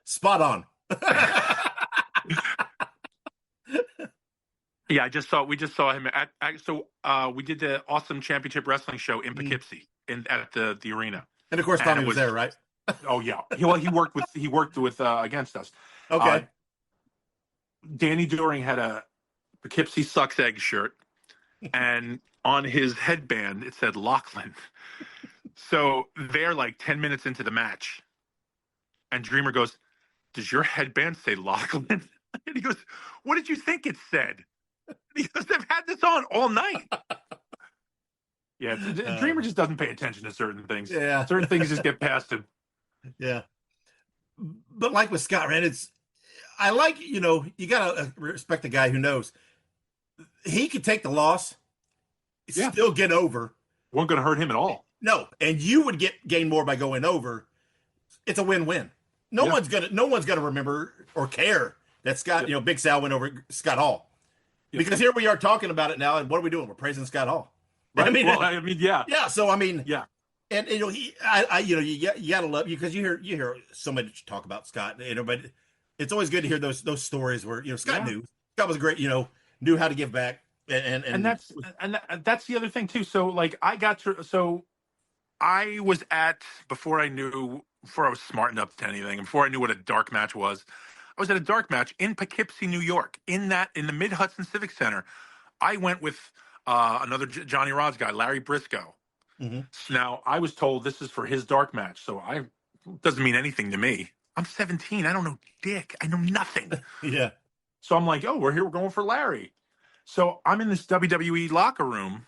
Speaker 10: Spot on.
Speaker 8: Yeah, we just saw him we did the Awesome Championship Wrestling show in Poughkeepsie at the arena.
Speaker 10: And of course, Tommy was there, right?
Speaker 8: Oh yeah. He worked with against us.
Speaker 10: Okay.
Speaker 8: Danny Doring had a Poughkeepsie Sucks Egg shirt, and on his headband it said Lachlan. So they're like 10 minutes into the match, and Dreamer goes, does your headband say Lachlan? And he goes, what did you think it said? And he goes, I've had this on all night. Yeah, Dreamer just doesn't pay attention to certain things.
Speaker 10: Yeah.
Speaker 8: Certain things just get past him.
Speaker 10: Yeah. But like with Scott, man, I like, you got to respect the guy who knows. He could take the loss, still get over.
Speaker 8: Wasn't going to hurt him at all.
Speaker 10: No, and you would gain more by going over. It's a win-win. No one's gonna remember or care that Scott, Big Sal went over Scott Hall. Yeah. Because here we are talking about it now, and what are we doing? We're praising Scott Hall.
Speaker 8: Right.
Speaker 10: Yeah. Yeah. So
Speaker 8: yeah.
Speaker 10: And you gotta love you because you hear so much talk about Scott, but it's always good to hear those stories where Scott knew Scott was great, knew how to give back, and
Speaker 8: that's the other thing too. So like I was before I was smart enough to anything, before I knew what a dark match was, I was at a dark match in Poughkeepsie, New York, in the Mid Hudson Civic Center. I went with another Johnny Rods guy, Larry Briscoe. Mm-hmm. Now, I was told this is for his dark match, so it doesn't mean anything to me. I'm 17. I don't know dick. I know nothing.
Speaker 10: Yeah.
Speaker 8: So I'm like, we're going for Larry. So I'm in this WWE locker room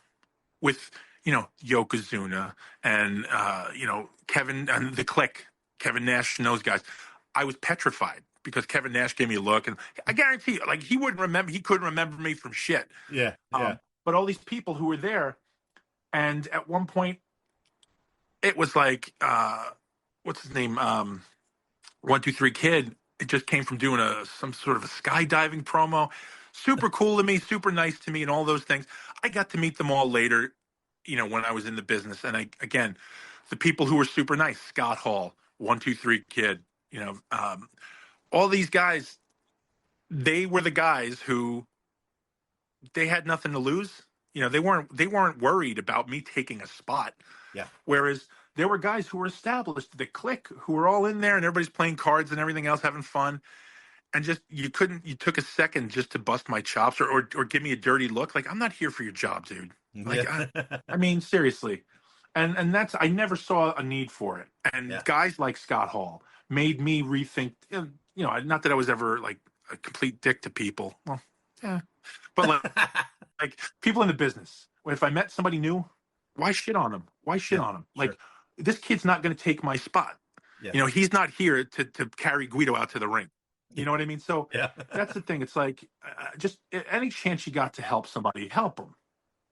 Speaker 8: with, Yokozuna and, Kevin and the Click, Kevin Nash and those guys. I was petrified because Kevin Nash gave me a look, and I guarantee you, like, he couldn't remember me from shit.
Speaker 10: Yeah.
Speaker 8: But all these people who were there, and at one point, it was like, what's his name? 1-2-3 Kid. It just came from doing some sort of a skydiving promo. Super cool to me, super nice to me, and all those things. I got to meet them all later, when I was in the business. And again, the people who were super nice, Scott Hall, 1-2-3 Kid, all these guys, they were the guys who they had nothing to lose. They weren't worried about me taking a spot.
Speaker 10: Yeah.
Speaker 8: Whereas there were guys who were established, the clique, who were all in there, and everybody's playing cards and everything else, having fun. And just you took a second just to bust my chops or give me a dirty look. Like, I'm not here for your job, dude. Like, I mean, seriously. And that's, I never saw a need for it. And guys like Scott Hall made me rethink, not that I was ever like a complete dick to people. Well, yeah. But like people in the business, if I met somebody new, why shit on them? Why shit on them? Like, this kid's not going to take my spot. Yeah. He's not here to carry Guido out to the ring. You know what I mean? So that's the thing. It's like, just any chance you got to help somebody, help them.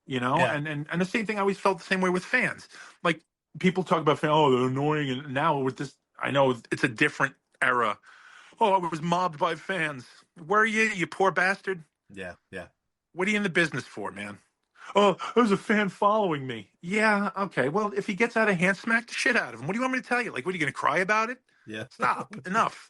Speaker 8: And the same thing. I always felt the same way with fans. Like, people talk about fans, oh, they're annoying, and now with this, I know it's a different era. Oh, I was mobbed by fans. Where are you, you poor bastard?
Speaker 10: Yeah.
Speaker 8: What are you in the business for, man? Oh, there's a fan following me. Yeah, okay. Well, if he gets out of hand, smack the shit out of him. What do you want me to tell you? Like, what, are you going to cry about it?
Speaker 10: Yeah.
Speaker 8: Stop. Enough.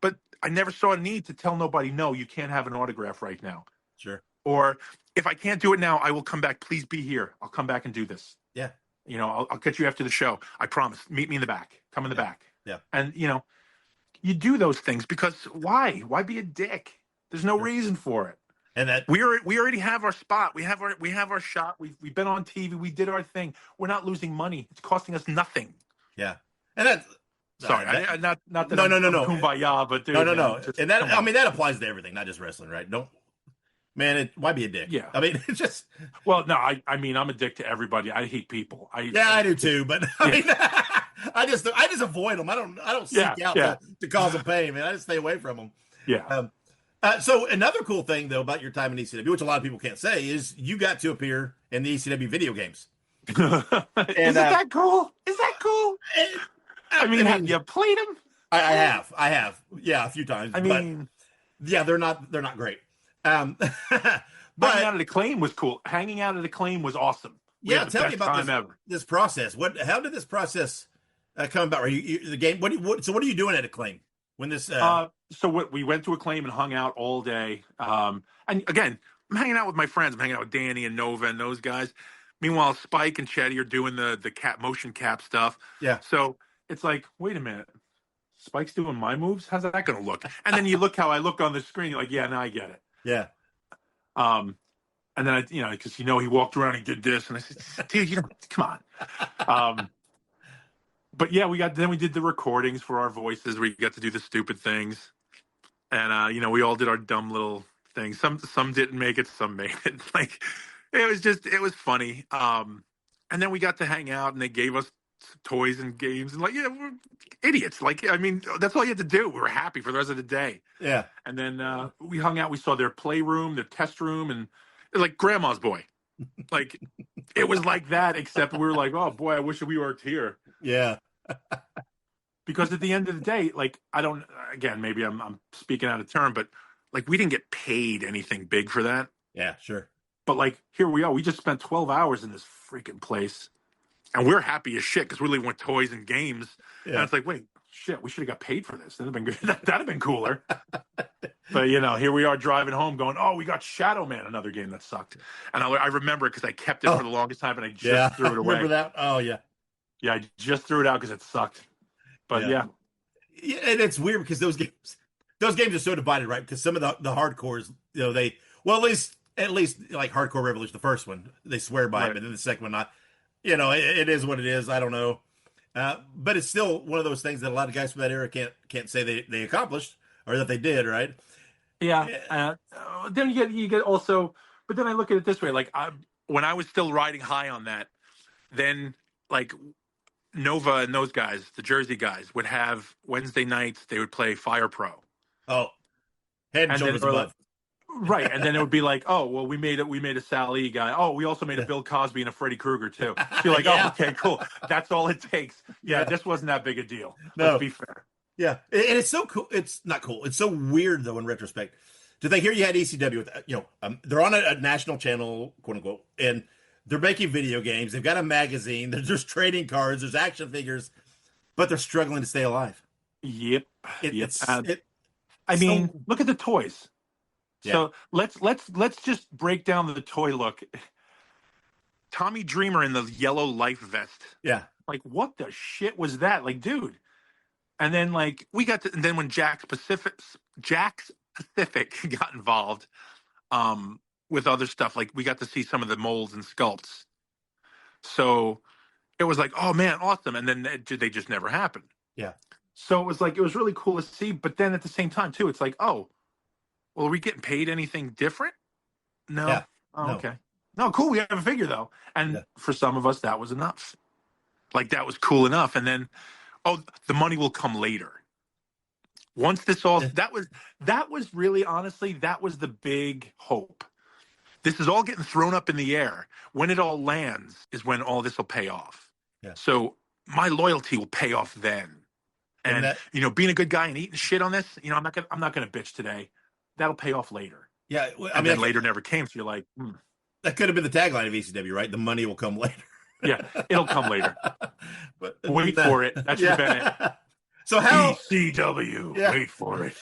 Speaker 8: But I never saw a need to tell nobody, no, you can't have an autograph right now.
Speaker 10: Sure.
Speaker 8: Or if I can't do it now, I will come back. Please be here. I'll come back and do this.
Speaker 10: Yeah.
Speaker 8: I'll get you after the show. I promise. Meet me in the back. Come in the back.
Speaker 10: Yeah.
Speaker 8: And, you do those things because why? Why be a dick? There's no reason for it.
Speaker 10: And that
Speaker 8: we already have our spot. We have our shot. We've been on TV. We did our thing. We're not losing money. It's costing us nothing.
Speaker 10: Yeah. And that's
Speaker 8: sorry. Not that.
Speaker 10: No.
Speaker 8: Kumbaya, but dude,
Speaker 10: no. And that, I mean, that applies to everything, not just wrestling, right? Why be a dick?
Speaker 8: Yeah.
Speaker 10: I mean, it's just.
Speaker 8: Well, no. I mean, I'm a dick to everybody. I hate people.
Speaker 10: I do too. But I mean, I just avoid them. I don't seek out to cause them pain, man. I just stay away from them.
Speaker 8: Yeah.
Speaker 10: So another cool thing though about your time in ECW, which a lot of people can't say, is you got to appear in the ECW video games.
Speaker 8: Is that cool? Is that cool? I mean, have you played them?
Speaker 10: I have. Yeah, a few times. I mean, yeah, they're not great. Hanging
Speaker 8: out at Acclaim was cool. Hanging out at Acclaim was awesome.
Speaker 10: Tell me about this process. How did this process come about? The game. What are you doing at Acclaim when this?
Speaker 8: We went to Acclaim and hung out all day. And again, I'm hanging out with my friends. I'm hanging out with Danny and Nova and those guys. Meanwhile, Spike and Chetty are doing the motion cap stuff.
Speaker 10: Yeah.
Speaker 8: So it's like, wait a minute, Spike's doing my moves. How's that going to look? And then you look how I look on the screen. You're like, yeah, now I get it.
Speaker 10: Yeah.
Speaker 8: And then because he walked around and did this, and I said, dude, come on. But yeah, we did the recordings for our voices. We got to do the stupid things, and we all did our dumb little things. Some didn't make it, some made it. Like, it was funny. And then we got to hang out, and they gave us toys and games, and we're idiots. Like, I mean, that's all you had to do. We were happy for the rest of the day.
Speaker 10: Yeah.
Speaker 8: And then we hung out. We saw their playroom, their test room, and like grandma's boy. Like, it was like that, except we were like, oh boy, I wish we worked here.
Speaker 10: Yeah.
Speaker 8: Because at the end of the day, like, maybe I'm speaking out of turn, but like, we didn't get paid anything big for that.
Speaker 10: Yeah, sure.
Speaker 8: But like, here we are. We just spent 12 hours in this freaking place, and we're happy as shit because we live with toys and games. Yeah. And it's like, wait, shit, we should have got paid for this. That'd have been good. That'd have been cooler. But here we are driving home, going, oh, we got Shadow Man, another game that sucked. And I remember it because I kept it for the longest time, and I just threw it away.
Speaker 10: Remember that? Oh yeah.
Speaker 8: Yeah, I just threw it out because it sucked. But yeah,
Speaker 10: and it's weird because those games are so divided, right? Because some of the hardcores, at least like Hardcore Revolution, the first one, they swear by it, but then the second one not. It is what it is. I don't know, but it's still one of those things that a lot of guys from that era can't say they accomplished or that they did, right?
Speaker 8: Yeah. Then you get also, but then I look at it this way: like, when I was still riding high on that, then like Nova and those guys, the Jersey guys, would have Wednesday nights. They would play Fire Pro.
Speaker 10: Oh, head and shoulders above.
Speaker 8: Right, and then it would be like, oh, well, we made a Sal E guy. Oh, we also made a Bill Cosby and a Freddy Krueger too. So you're like, oh, okay, cool. That's all it takes. Yeah, this wasn't that big a deal.
Speaker 10: No.
Speaker 8: Let's be fair.
Speaker 10: Yeah, and it's so cool. It's not cool. It's so weird though in retrospect. Did they hear you had ECW with they're on a national channel, quote unquote, and they're making video games. They've got a magazine. There's trading cards. There's action figures, but they're struggling to stay alive.
Speaker 8: Yep.
Speaker 10: I
Speaker 8: mean, look at the toys.
Speaker 10: Yeah.
Speaker 8: So let's just break down the toy look. Tommy Dreamer in the yellow life vest.
Speaker 10: Yeah.
Speaker 8: Like, what the shit was that? Like, dude. And then like and then when Jack's Pacific got involved with other stuff, like we got to see some of the molds and sculpts. So it was like, oh man, awesome. And then they just never happened.
Speaker 10: Yeah.
Speaker 8: So it was really cool to see. But then at the same time too, it's like, oh, well, are we getting paid anything different? No.
Speaker 10: Yeah.
Speaker 8: Oh,
Speaker 10: No.
Speaker 8: okay. No, cool. We have a figure though. And for some of us, that was enough. Like that was cool enough. And then, oh, the money will come later. Once this all, that was really, honestly, that was the big hope. This is all getting thrown up in the air. When it all lands is when all this will pay off.
Speaker 10: Yeah.
Speaker 8: So my loyalty will pay off then. And being a good guy and eating shit on this, I'm not gonna bitch today. That'll pay off later.
Speaker 10: Yeah.
Speaker 8: I mean, later never came. So you're like,
Speaker 10: that could have been the tagline of ECW, right? The money will come later.
Speaker 8: Yeah, it'll come later. But wait for it. That should have been it.
Speaker 10: So how
Speaker 8: ECW? Wait for it.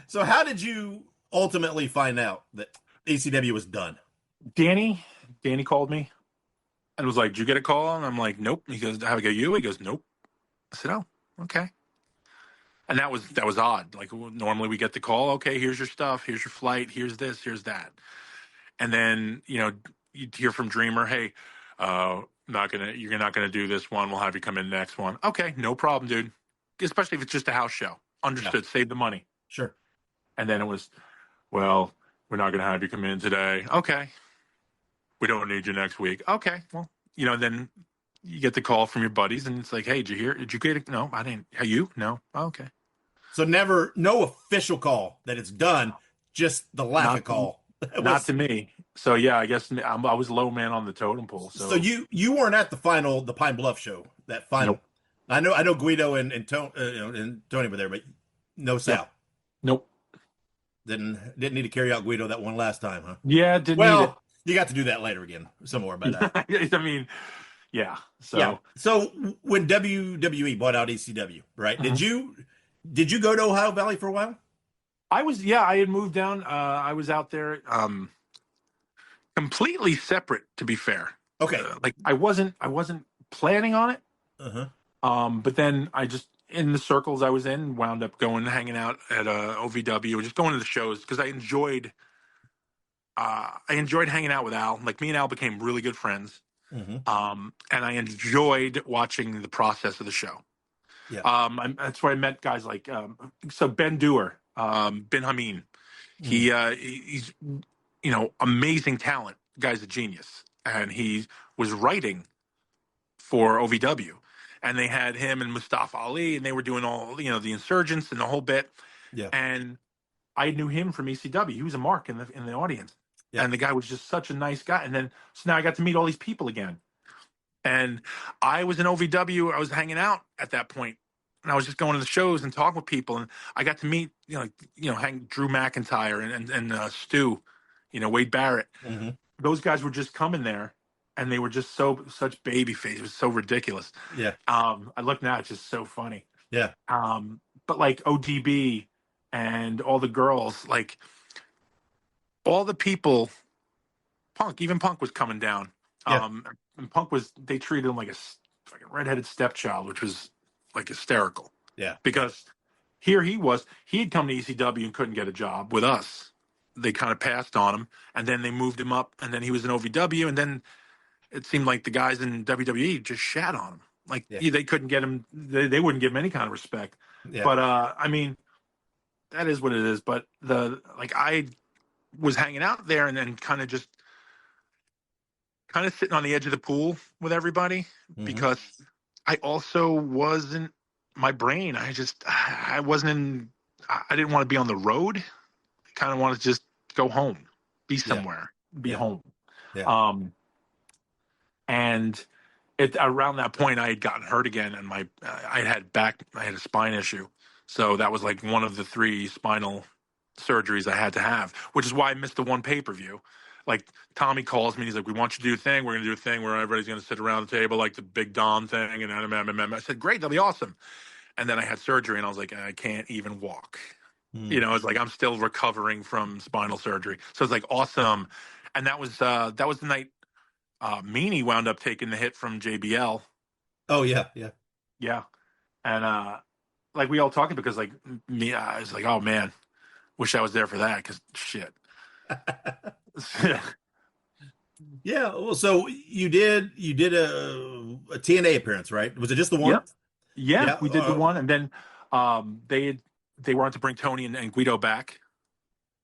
Speaker 10: So how did you ultimately find out that ECW was done?
Speaker 8: Danny called me and was like, "Did you get a call?" And I'm like, "Nope." He goes, "Have I got you?" He goes, "Nope." I said, "Oh, okay." And that was odd. Like normally we get the call, okay, here's your stuff, here's your flight, here's this, here's that. And then, you'd hear from Dreamer, "Hey, you're not gonna do this one. We'll have you come in next one." Okay, no problem, dude. Especially if it's just a house show. Understood. Yeah. Save the money.
Speaker 10: Sure.
Speaker 8: And then it was, well, we're not gonna have you come in today. Okay. We don't need you next week. Okay. Well, then you get the call from your buddies, and it's like, "Hey, did you hear? Did you get it?" "No, I didn't." "Hey, you?" "No." "Oh, okay."
Speaker 10: So no official call that it's done. Just the laughing call.
Speaker 8: Not to me. So yeah, I guess I was low man on the totem pole.
Speaker 10: So you weren't at the Pine Bluff show. That final. Nope. I know Guido and Tony were there, but no Sal.
Speaker 8: Nope.
Speaker 10: Didn't need to carry out Guido that one last time, huh?
Speaker 8: Yeah, didn't need it.
Speaker 10: You got to do that later again, some more. But
Speaker 8: I mean, yeah.
Speaker 10: So when WWE bought out ECW, right?
Speaker 8: Mm-hmm.
Speaker 10: Did you go to Ohio Valley for a while?
Speaker 8: I had moved down. I was out there, completely separate. To be fair,
Speaker 10: okay.
Speaker 8: Like I wasn't planning on it.
Speaker 10: Uh-huh.
Speaker 8: But then I just, in the circles I was in, wound up hanging out at OVW, just going to the shows because I enjoyed hanging out with Al. Like me and Al became really good friends.
Speaker 10: Mm-hmm.
Speaker 8: And I enjoyed watching the process of the show.
Speaker 10: Yeah.
Speaker 8: That's where I met guys like Ben Dewar, Ben Hameen. He's amazing talent. The guy's a genius, and he was writing for OVW, and they had him and Mustafa Ali, and they were doing all the insurgents and the whole bit.
Speaker 10: Yeah.
Speaker 8: And I knew him from ECW. He was a mark in the audience, and the guy was just such a nice guy. And then now I got to meet all these people again. And I was in OVW. I was hanging out at that point, and I was just going to the shows and talking with people. And I got to meet, Drew McIntyre and Stu, Wade Barrett.
Speaker 10: Mm-hmm.
Speaker 8: Those guys were just coming there, and they were just such baby face. It was so ridiculous.
Speaker 10: Yeah.
Speaker 8: I look now, it's just so funny.
Speaker 10: Yeah.
Speaker 8: But like ODB and all the girls, like all the people, Punk was coming down.
Speaker 10: Yeah.
Speaker 8: And Punk they treated him like a redheaded stepchild, which was like hysterical.
Speaker 10: Yeah.
Speaker 8: Because here he had come to ECW and couldn't get a job with us. They kind of passed on him, and then they moved him up, and then he was in OVW, and then it seemed like the guys in WWE just shat on him. Like they couldn't get him. They wouldn't give him any kind of respect.
Speaker 10: Yeah.
Speaker 8: But I mean, that is what it is. But I was hanging out there and then kind of sitting on the edge of the pool with everybody,
Speaker 10: mm-hmm.
Speaker 8: because I also wasn't my brain. I didn't want to be on the road. I kind of wanted to just go home, be somewhere, be home.
Speaker 10: Yeah.
Speaker 8: And around that point I had gotten hurt again, and I had a spine issue. So that was like one of the 3 spinal surgeries I had to have, which is why I missed the one pay-per-view. Like Tommy calls me, he's like, "We want you to do a thing. We're going to do a thing where everybody's going to sit around the table, like the Big Dom thing." And I said, "Great, that'll be awesome." And then I had surgery, and I was like, I can't even walk. It's like I'm still recovering from spinal surgery. So it's like awesome. And that was the night Meanie wound up taking the hit from JBL.
Speaker 10: Oh yeah, yeah.
Speaker 8: Yeah. And like we all talking because like me, I was like, oh man, wish I was there for that because shit.
Speaker 10: Yeah. Well, so you did a TNA appearance, right? Was it just the one?
Speaker 8: Yep. Yeah,
Speaker 10: Yeah.
Speaker 8: we did the one, and then they wanted to bring Tony and Guido back,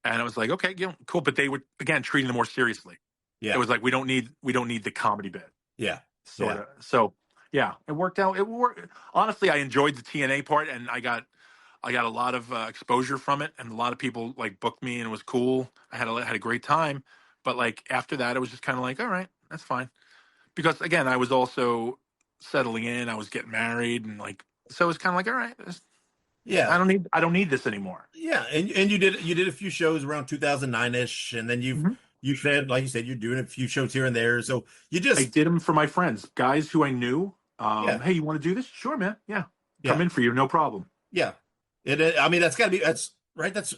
Speaker 8: and I was like, okay, cool. But they were again treating them more seriously.
Speaker 10: Yeah.
Speaker 8: It was like we don't need the comedy bit.
Speaker 10: Yeah.
Speaker 8: Sort of. So yeah, it worked out. It worked. Honestly, I enjoyed the TNA part, and I got a lot of exposure from it, and a lot of people like booked me, and it was cool. I had a great time, but like after that, it was just kind of like, all right, that's fine, because again, I was also settling in. I was getting married, and like, so it was kind of like, all right,
Speaker 10: yeah,
Speaker 8: I don't need this anymore.
Speaker 10: Yeah, and you did a few shows around 2009-ish, and then you said, like you said, you're doing a few shows here and there. So I
Speaker 8: did them for my friends, guys who I knew. Hey, you want to do this? Sure, man. Yeah, come in for you, no problem.
Speaker 10: Yeah, I mean, that's right. That's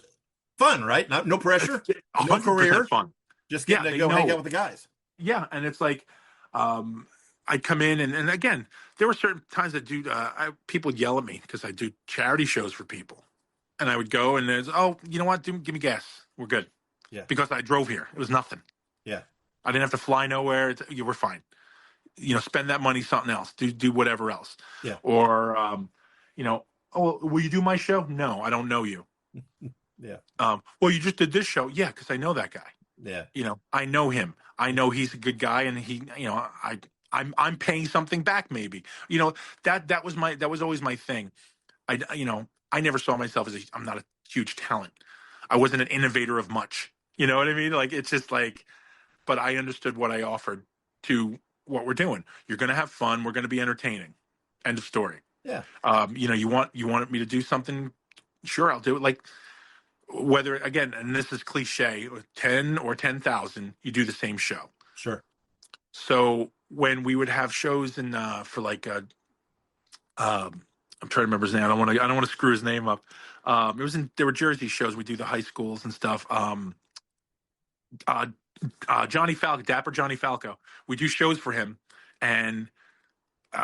Speaker 10: fun, right? No pressure, no career,
Speaker 8: fun.
Speaker 10: Just getting to go hang out with the guys.
Speaker 8: Yeah, and it's like, I'd come in, and again, there were certain times that people would yell at me because I do charity shows for people, and I would go, and there's, oh, you know what? Give me gas. We're good.
Speaker 10: Yeah.
Speaker 8: Because I drove here. It was nothing.
Speaker 10: Yeah.
Speaker 8: I didn't have to fly nowhere. You were fine. Spend that money something else. Do whatever else.
Speaker 10: Yeah.
Speaker 8: Or, oh, will you do my show? No, I don't know you.
Speaker 10: Yeah.
Speaker 8: Well, you just did this show. Yeah, because I know that guy.
Speaker 10: Yeah.
Speaker 8: I know him. I know he's a good guy, and I'm paying something back. Maybe that was always my thing. I never saw myself as I'm not a huge talent. I wasn't an innovator of much. You know what I mean? Like, it's just like, but I understood what I offered to what we're doing. You're going to have fun. We're going to be entertaining. End of story.
Speaker 10: Yeah.
Speaker 8: You wanted me to do something? Sure, I'll do it. Like, whether, again, and this is cliche, 10 or 10,000, you do the same show.
Speaker 10: Sure.
Speaker 8: So when we would have shows for like, I'm trying to remember his name. I don't want to screw his name up. There were Jersey shows. We do the high schools and stuff. Johnny Falco, Dapper Johnny Falco. We do shows for him, and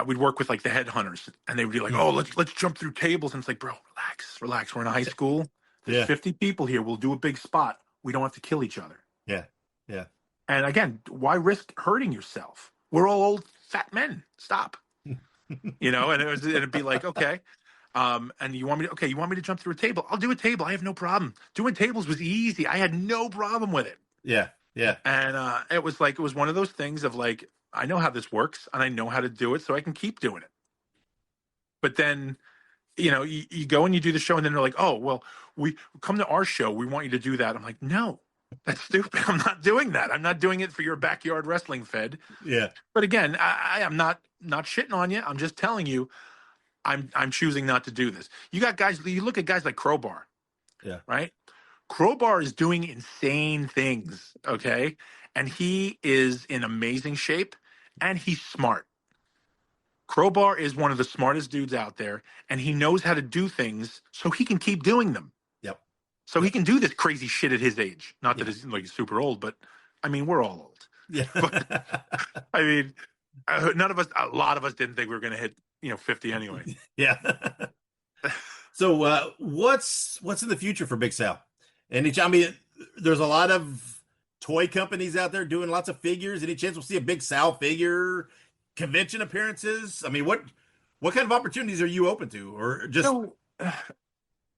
Speaker 8: we'd work with like the headhunters, and they would be like, "Oh, let's jump through tables." And it's like, bro, relax. We're in a high school. There's 50 people here. We'll do a big spot. We don't have to kill each other.
Speaker 10: Yeah. Yeah.
Speaker 8: And again, why risk hurting yourself? We're all old fat men. Stop. And it'd be like, okay. And you want me to jump through a table? I'll do a table. I have no problem. Doing tables was easy. I had no problem with it.
Speaker 10: Yeah. Yeah.
Speaker 8: And it was one of those things of like, I know how this works and I know how to do it, so I can keep doing it. But then, you go and you do the show, and then they're like, oh, well, we come to our show. We want you to do that. I'm like, no, that's stupid. I'm not doing that. I'm not doing it for your backyard wrestling fed.
Speaker 10: Yeah.
Speaker 8: But again, I'm not shitting on you. I'm just telling you, I'm choosing not to do this. You got guys. You look at guys like Crowbar.
Speaker 10: Yeah.
Speaker 8: Right. Crowbar is doing insane things. Okay, and he is in amazing shape, and he's smart. Crowbar is one of the smartest dudes out there, and he knows how to do things so he can keep doing them.
Speaker 10: Yep.
Speaker 8: So he can do this crazy shit at his age. Not that he's like super old, but I mean, we're all old.
Speaker 10: Yeah.
Speaker 8: But, I mean, a lot of us didn't think we were going to hit 50 anyway.
Speaker 10: Yeah. So what's in the future for Big Sal? And there's a lot of toy companies out there doing lots of figures. Any chance we'll see a Big Sal figure? Convention appearances? I mean, what kind of opportunities are you open to, or just?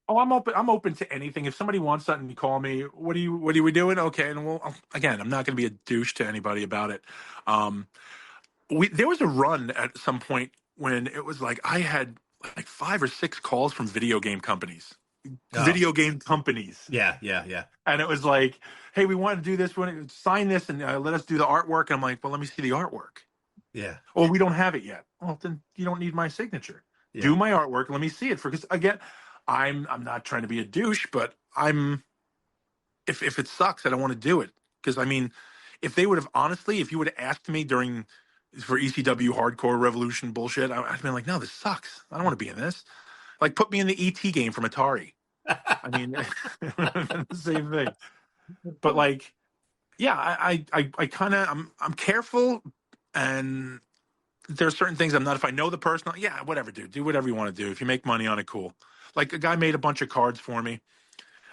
Speaker 8: I'm open. I'm open to anything. If somebody wants something, you call me. What are we doing? Okay, and again, I'm not going to be a douche to anybody about it. There was a run at some point when it was like I had like 5 or 6 calls from video game companies. Video game companies.
Speaker 10: Yeah.
Speaker 8: And it was like, hey, we want to do this. We want to sign this and let us do the artwork. And I'm like, well, let me see the artwork.
Speaker 10: Yeah.
Speaker 8: Oh, we don't have it yet. Well, then you don't need my signature. Yeah. Do my artwork. Let me see it. Because again, I'm not trying to be a douche, but if it sucks, I don't want to do it. Because I mean, if you would have asked me for ECW hardcore revolution bullshit, I'd been like, no, this sucks. I don't want to be in this. Like, put me in the ET game from Atari. I mean, the same thing. But like, yeah, I kind of I'm careful. And there are certain things I'm not. If I know the person, yeah, whatever, dude. Do whatever you want to do. If you make money on it, cool. Like a guy made a bunch of cards for me.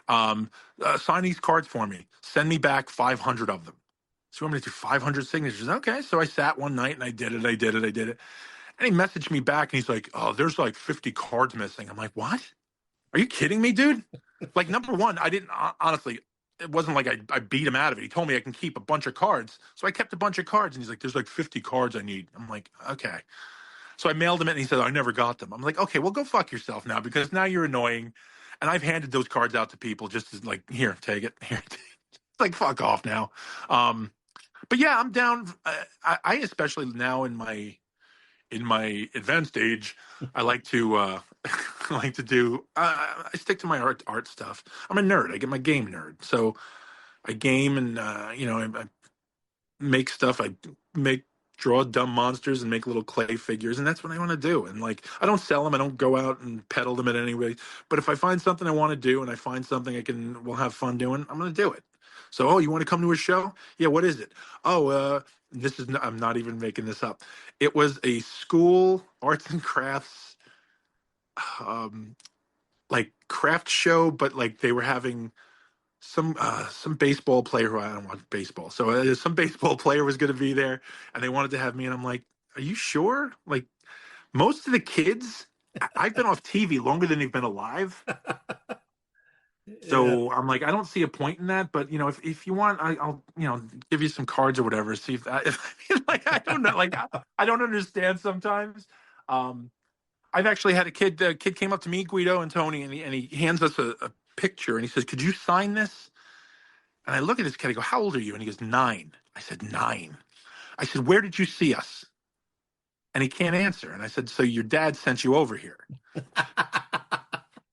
Speaker 8: Sign these cards for me. Send me back 500 of them. So you want me to do 500 signatures? Okay. So I sat one night and I did it. And he messaged me back and he's like, oh, there's like 50 cards missing. I'm like, what? Are you kidding me, dude? Like, number one, I didn't, honestly, it wasn't like I beat him out of it. He told me I can keep a bunch of cards. So I kept a bunch of cards and he's like, there's like 50 cards I need. I'm like, okay. So I mailed him it and he said, I never got them. I'm like, okay, well, go fuck yourself now because now you're annoying. And I've handed those cards out to people just as like, here, take it. Here, take it. It's like, fuck off now. But yeah, I'm down. I especially now in my advanced age, I like to do. I stick to my art stuff. I'm a nerd. I get my game nerd, so I game and I make stuff. I draw dumb monsters and make little clay figures, and that's what I want to do. And like, I don't sell them. I don't go out and peddle them in any way. But if I find something I want to do and I find something we'll have fun doing, I'm going to do it. So, oh, you want to come to a show? Yeah, what is it? Oh, I'm not even making this up. It was a school arts and crafts, like craft show, but like they were having some baseball player who I don't watch baseball. So some baseball player was going to be there and they wanted to have me. And I'm like, are you sure? Like most of the kids, I've been off TV longer than they've been alive. So I'm like, I don't see a point in that, but if you want, I'll give you some cards or whatever. See if like I don't know, like I don't understand sometimes. I've actually had a kid. The kid came up to me, Guido and Tony, and he hands us a picture and he says, "Could you sign this?" And I look at this kid. I go, "How old are you?" And he goes, 9. I said, 9. I said, "Where did you see us?" And he can't answer. And I said, "So your dad sent you over here?"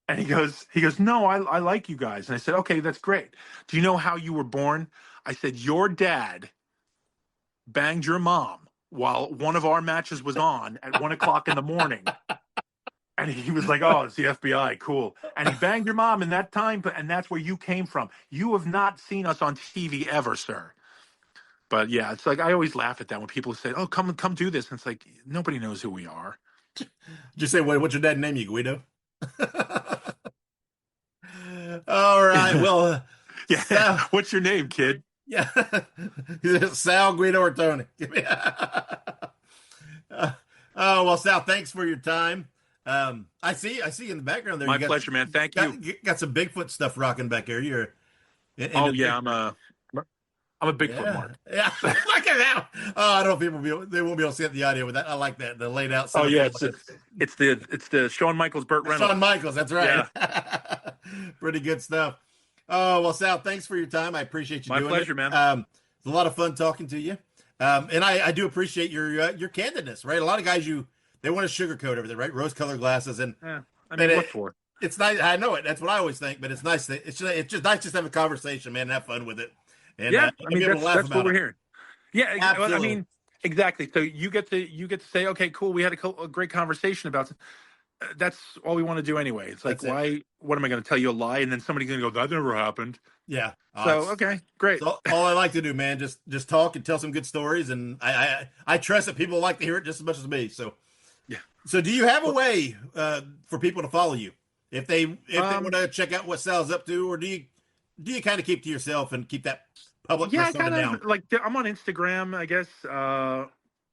Speaker 8: And he goes, "No, I like you guys." And I said, "Okay, that's great. Do you know how you were born?" I said, "Your dad banged your mom while one of our matches was on at 1:00 in the morning." And he was like, "Oh, it's the FBI. Cool." And he banged your mom in that time, and that's where you came from. You have not seen us on TV ever, sir. But yeah, it's like I always laugh at that when people say, "Oh, come do this." And it's like, nobody knows who we are.
Speaker 10: Just say, what's your dad name you, Guido? All right. Well,
Speaker 8: yeah. Sal, what's your name, kid?
Speaker 10: Yeah. Sal, Guido, or Tony? Oh, well, Sal, thanks for your time. I see in the background there.
Speaker 8: My pleasure, man. Thank you.
Speaker 10: Got some Bigfoot stuff rocking back there. You're.
Speaker 8: I'm a Bigfoot mark.
Speaker 10: Yeah, look at that. Oh, I don't know if they won't be able to see the audio with that. I like that. The laid out.
Speaker 8: Oh yeah, it's the Shawn Michaels, Burt Reynolds.
Speaker 10: Shawn Michaels, that's right.
Speaker 8: Yeah.
Speaker 10: Pretty good stuff. Oh well, Sal, thanks for your time. I appreciate you doing it.
Speaker 8: My pleasure, man.
Speaker 10: It's a lot of fun talking to you, and I do appreciate your candidness. Right, a lot of guys they want to sugarcoat everything, right? Rose-colored glasses, and
Speaker 8: what for?
Speaker 10: It's nice. I know it. That's what I always think. But it's nice. It's just nice just to have a conversation, man, and have fun with it. And,
Speaker 8: yeah, that's what we're hearing. Yeah,
Speaker 10: absolutely.
Speaker 8: I mean, exactly. So you get to say, okay, cool. We had a great conversation about. That's all we want to do anyway. It's like, why? What am I going to tell you a lie, and then somebody's going to go, "That never happened."
Speaker 10: Yeah.
Speaker 8: So okay, great.
Speaker 10: So all I like to do, man, just talk and tell some good stories, and I trust that people like to hear it just as much as me. So
Speaker 8: yeah.
Speaker 10: So do you have a way for people to follow you if they want to check out what Sal's up to, or do you kind of keep to yourself and keep that public persona down?
Speaker 8: Like I'm on Instagram, I guess.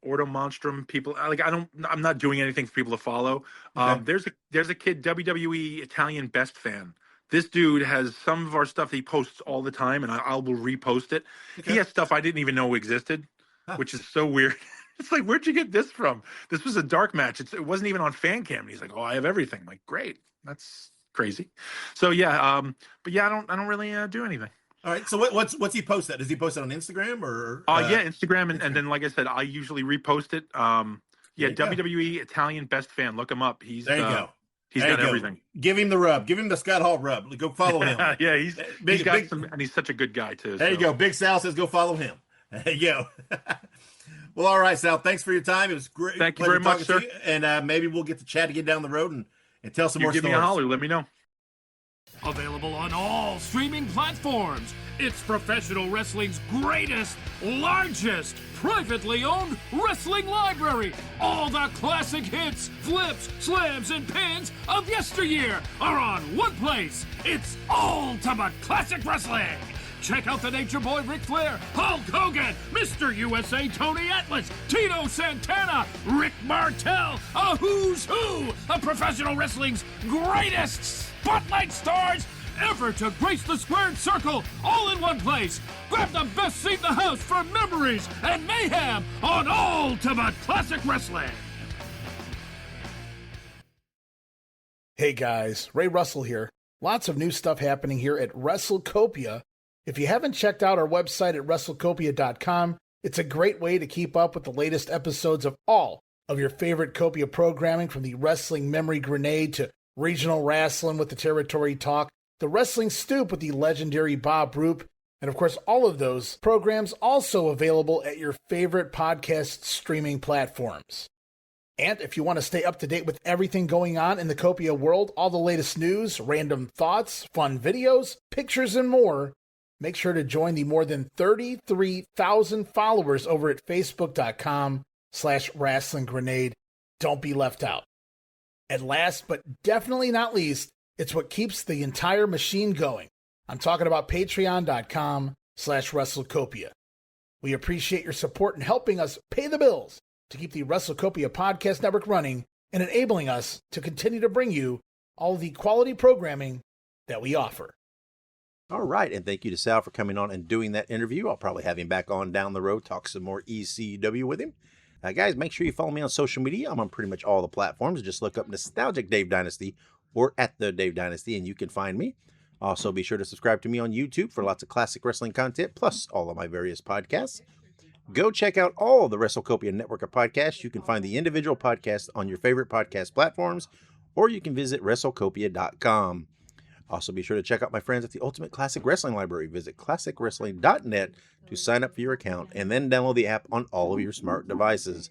Speaker 8: Ordo Monstrum. People like I'm not doing anything for people to follow.
Speaker 10: Okay.
Speaker 8: There's a kid, WWE Italian Best Fan. This dude has some of our stuff that he posts all the time, and I will repost it. Okay. He has stuff I didn't even know existed, which is so weird. It's like, where'd you get this from? This was a dark match. It wasn't even on fan cam. And he's like, "Oh, I have everything." I'm like, great. That's crazy. So yeah, but yeah, I don't really do anything.
Speaker 10: All right. So what's he post that? Does he post it on Instagram or?
Speaker 8: Yeah, Instagram, and then like I said, I usually repost it. WWE Italian Best Fan. Look him up.
Speaker 10: There you go.
Speaker 8: He's got everything.
Speaker 10: Give him the rub. Give him the Scott Hall rub. Go follow him.
Speaker 8: Yeah, he's got some, and he's such a good guy too.
Speaker 10: There you go. Big Sal says go follow him. There you go. Well, all right, Sal. Thanks for your time. It was great.
Speaker 8: Thank you very much, sir.
Speaker 10: And maybe we'll get to chat again down the road and tell some more stories.
Speaker 8: Give me a holler. Let me know.
Speaker 11: Available on all streaming platforms. It's professional wrestling's greatest, largest, privately owned wrestling library. All the classic hits, flips, slams, and pins of yesteryear are on one place. It's Ultimate Classic Wrestling. Check out the Nature Boy Ric Flair, Hulk Hogan, Mr. USA Tony Atlas, Tito Santana, Rick Martel, a who's who of professional wrestling's greatest spotlight stars ever to grace the squared circle, all in one place. Grab the best seat in the house for memories and mayhem on Ultimate Classic Wrestling.
Speaker 12: Hey guys, Ray Russell here. Lots of new stuff happening here at WrestleCopia. If you haven't checked out our website at rasslepod.com, it's a great way to keep up with the latest episodes of all of your favorite Copia programming, from the Wrestling Memory Grenade to Regional Wrestling with the Territory Talk, the Wrestling Stoop with the legendary Bob Roop, and of course all of those programs also available at your favorite podcast streaming platforms. And if you want to stay up to date with everything going on in the Copia world, all the latest news, random thoughts, fun videos, pictures, and more, make sure to join the more than 33,000 followers over at facebook.com/Wrestling Grenade. Don't be left out. And last but definitely not least, it's what keeps the entire machine going. I'm talking about patreon.com/WrestleCopia. We appreciate your support in helping us pay the bills to keep the WrestleCopia podcast network running and enabling us to continue to bring you all the quality programming that we offer.
Speaker 2: All right, and thank you to Sal for coming on and doing that interview. I'll probably have him back on down the road, talk some more ECW with him. Guys, make sure you follow me on social media. I'm on pretty much all the platforms. Just look up Nostalgic Dave Dynasty or at the Dave Dynasty, and you can find me. Also, be sure to subscribe to me on YouTube for lots of classic wrestling content, plus all of my various podcasts. Go check out all the WrestleCopia network of podcasts. You can find the individual podcasts on your favorite podcast platforms, or you can visit WrestleCopia.com. Also, be sure to check out my friends at the Ultimate Classic Wrestling Library. Visit ClassicWrestling.net to sign up for your account, and then download the app on all of your smart devices.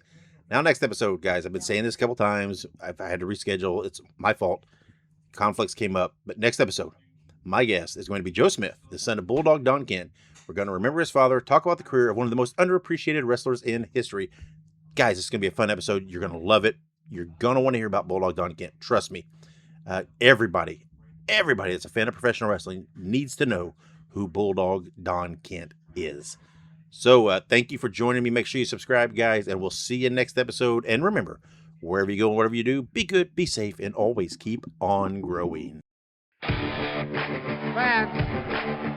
Speaker 2: Now, next episode, guys, I've been saying this a couple times. I've had to reschedule. It's my fault. Conflicts came up. But next episode, my guest is going to be Joe Smith, the son of Bulldog Don Kent. We're going to remember his father, talk about the career of one of the most underappreciated wrestlers in history. Guys, it's going to be a fun episode. You're going to love it. You're going to want to hear about Bulldog Don Kent. Trust me. Everybody that's a fan of professional wrestling needs to know who Bulldog Don Kent is. So thank you for joining me. Make sure you subscribe, guys, and we'll see you next episode. And remember, wherever you go and whatever you do, be good, be safe, and always keep on growing.
Speaker 13: Fans,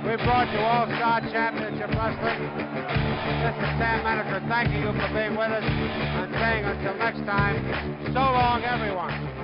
Speaker 13: we brought you All-Star Championship Wrestling. This is Sam Manager thanking you for being with us and saying until next time, so long, everyone.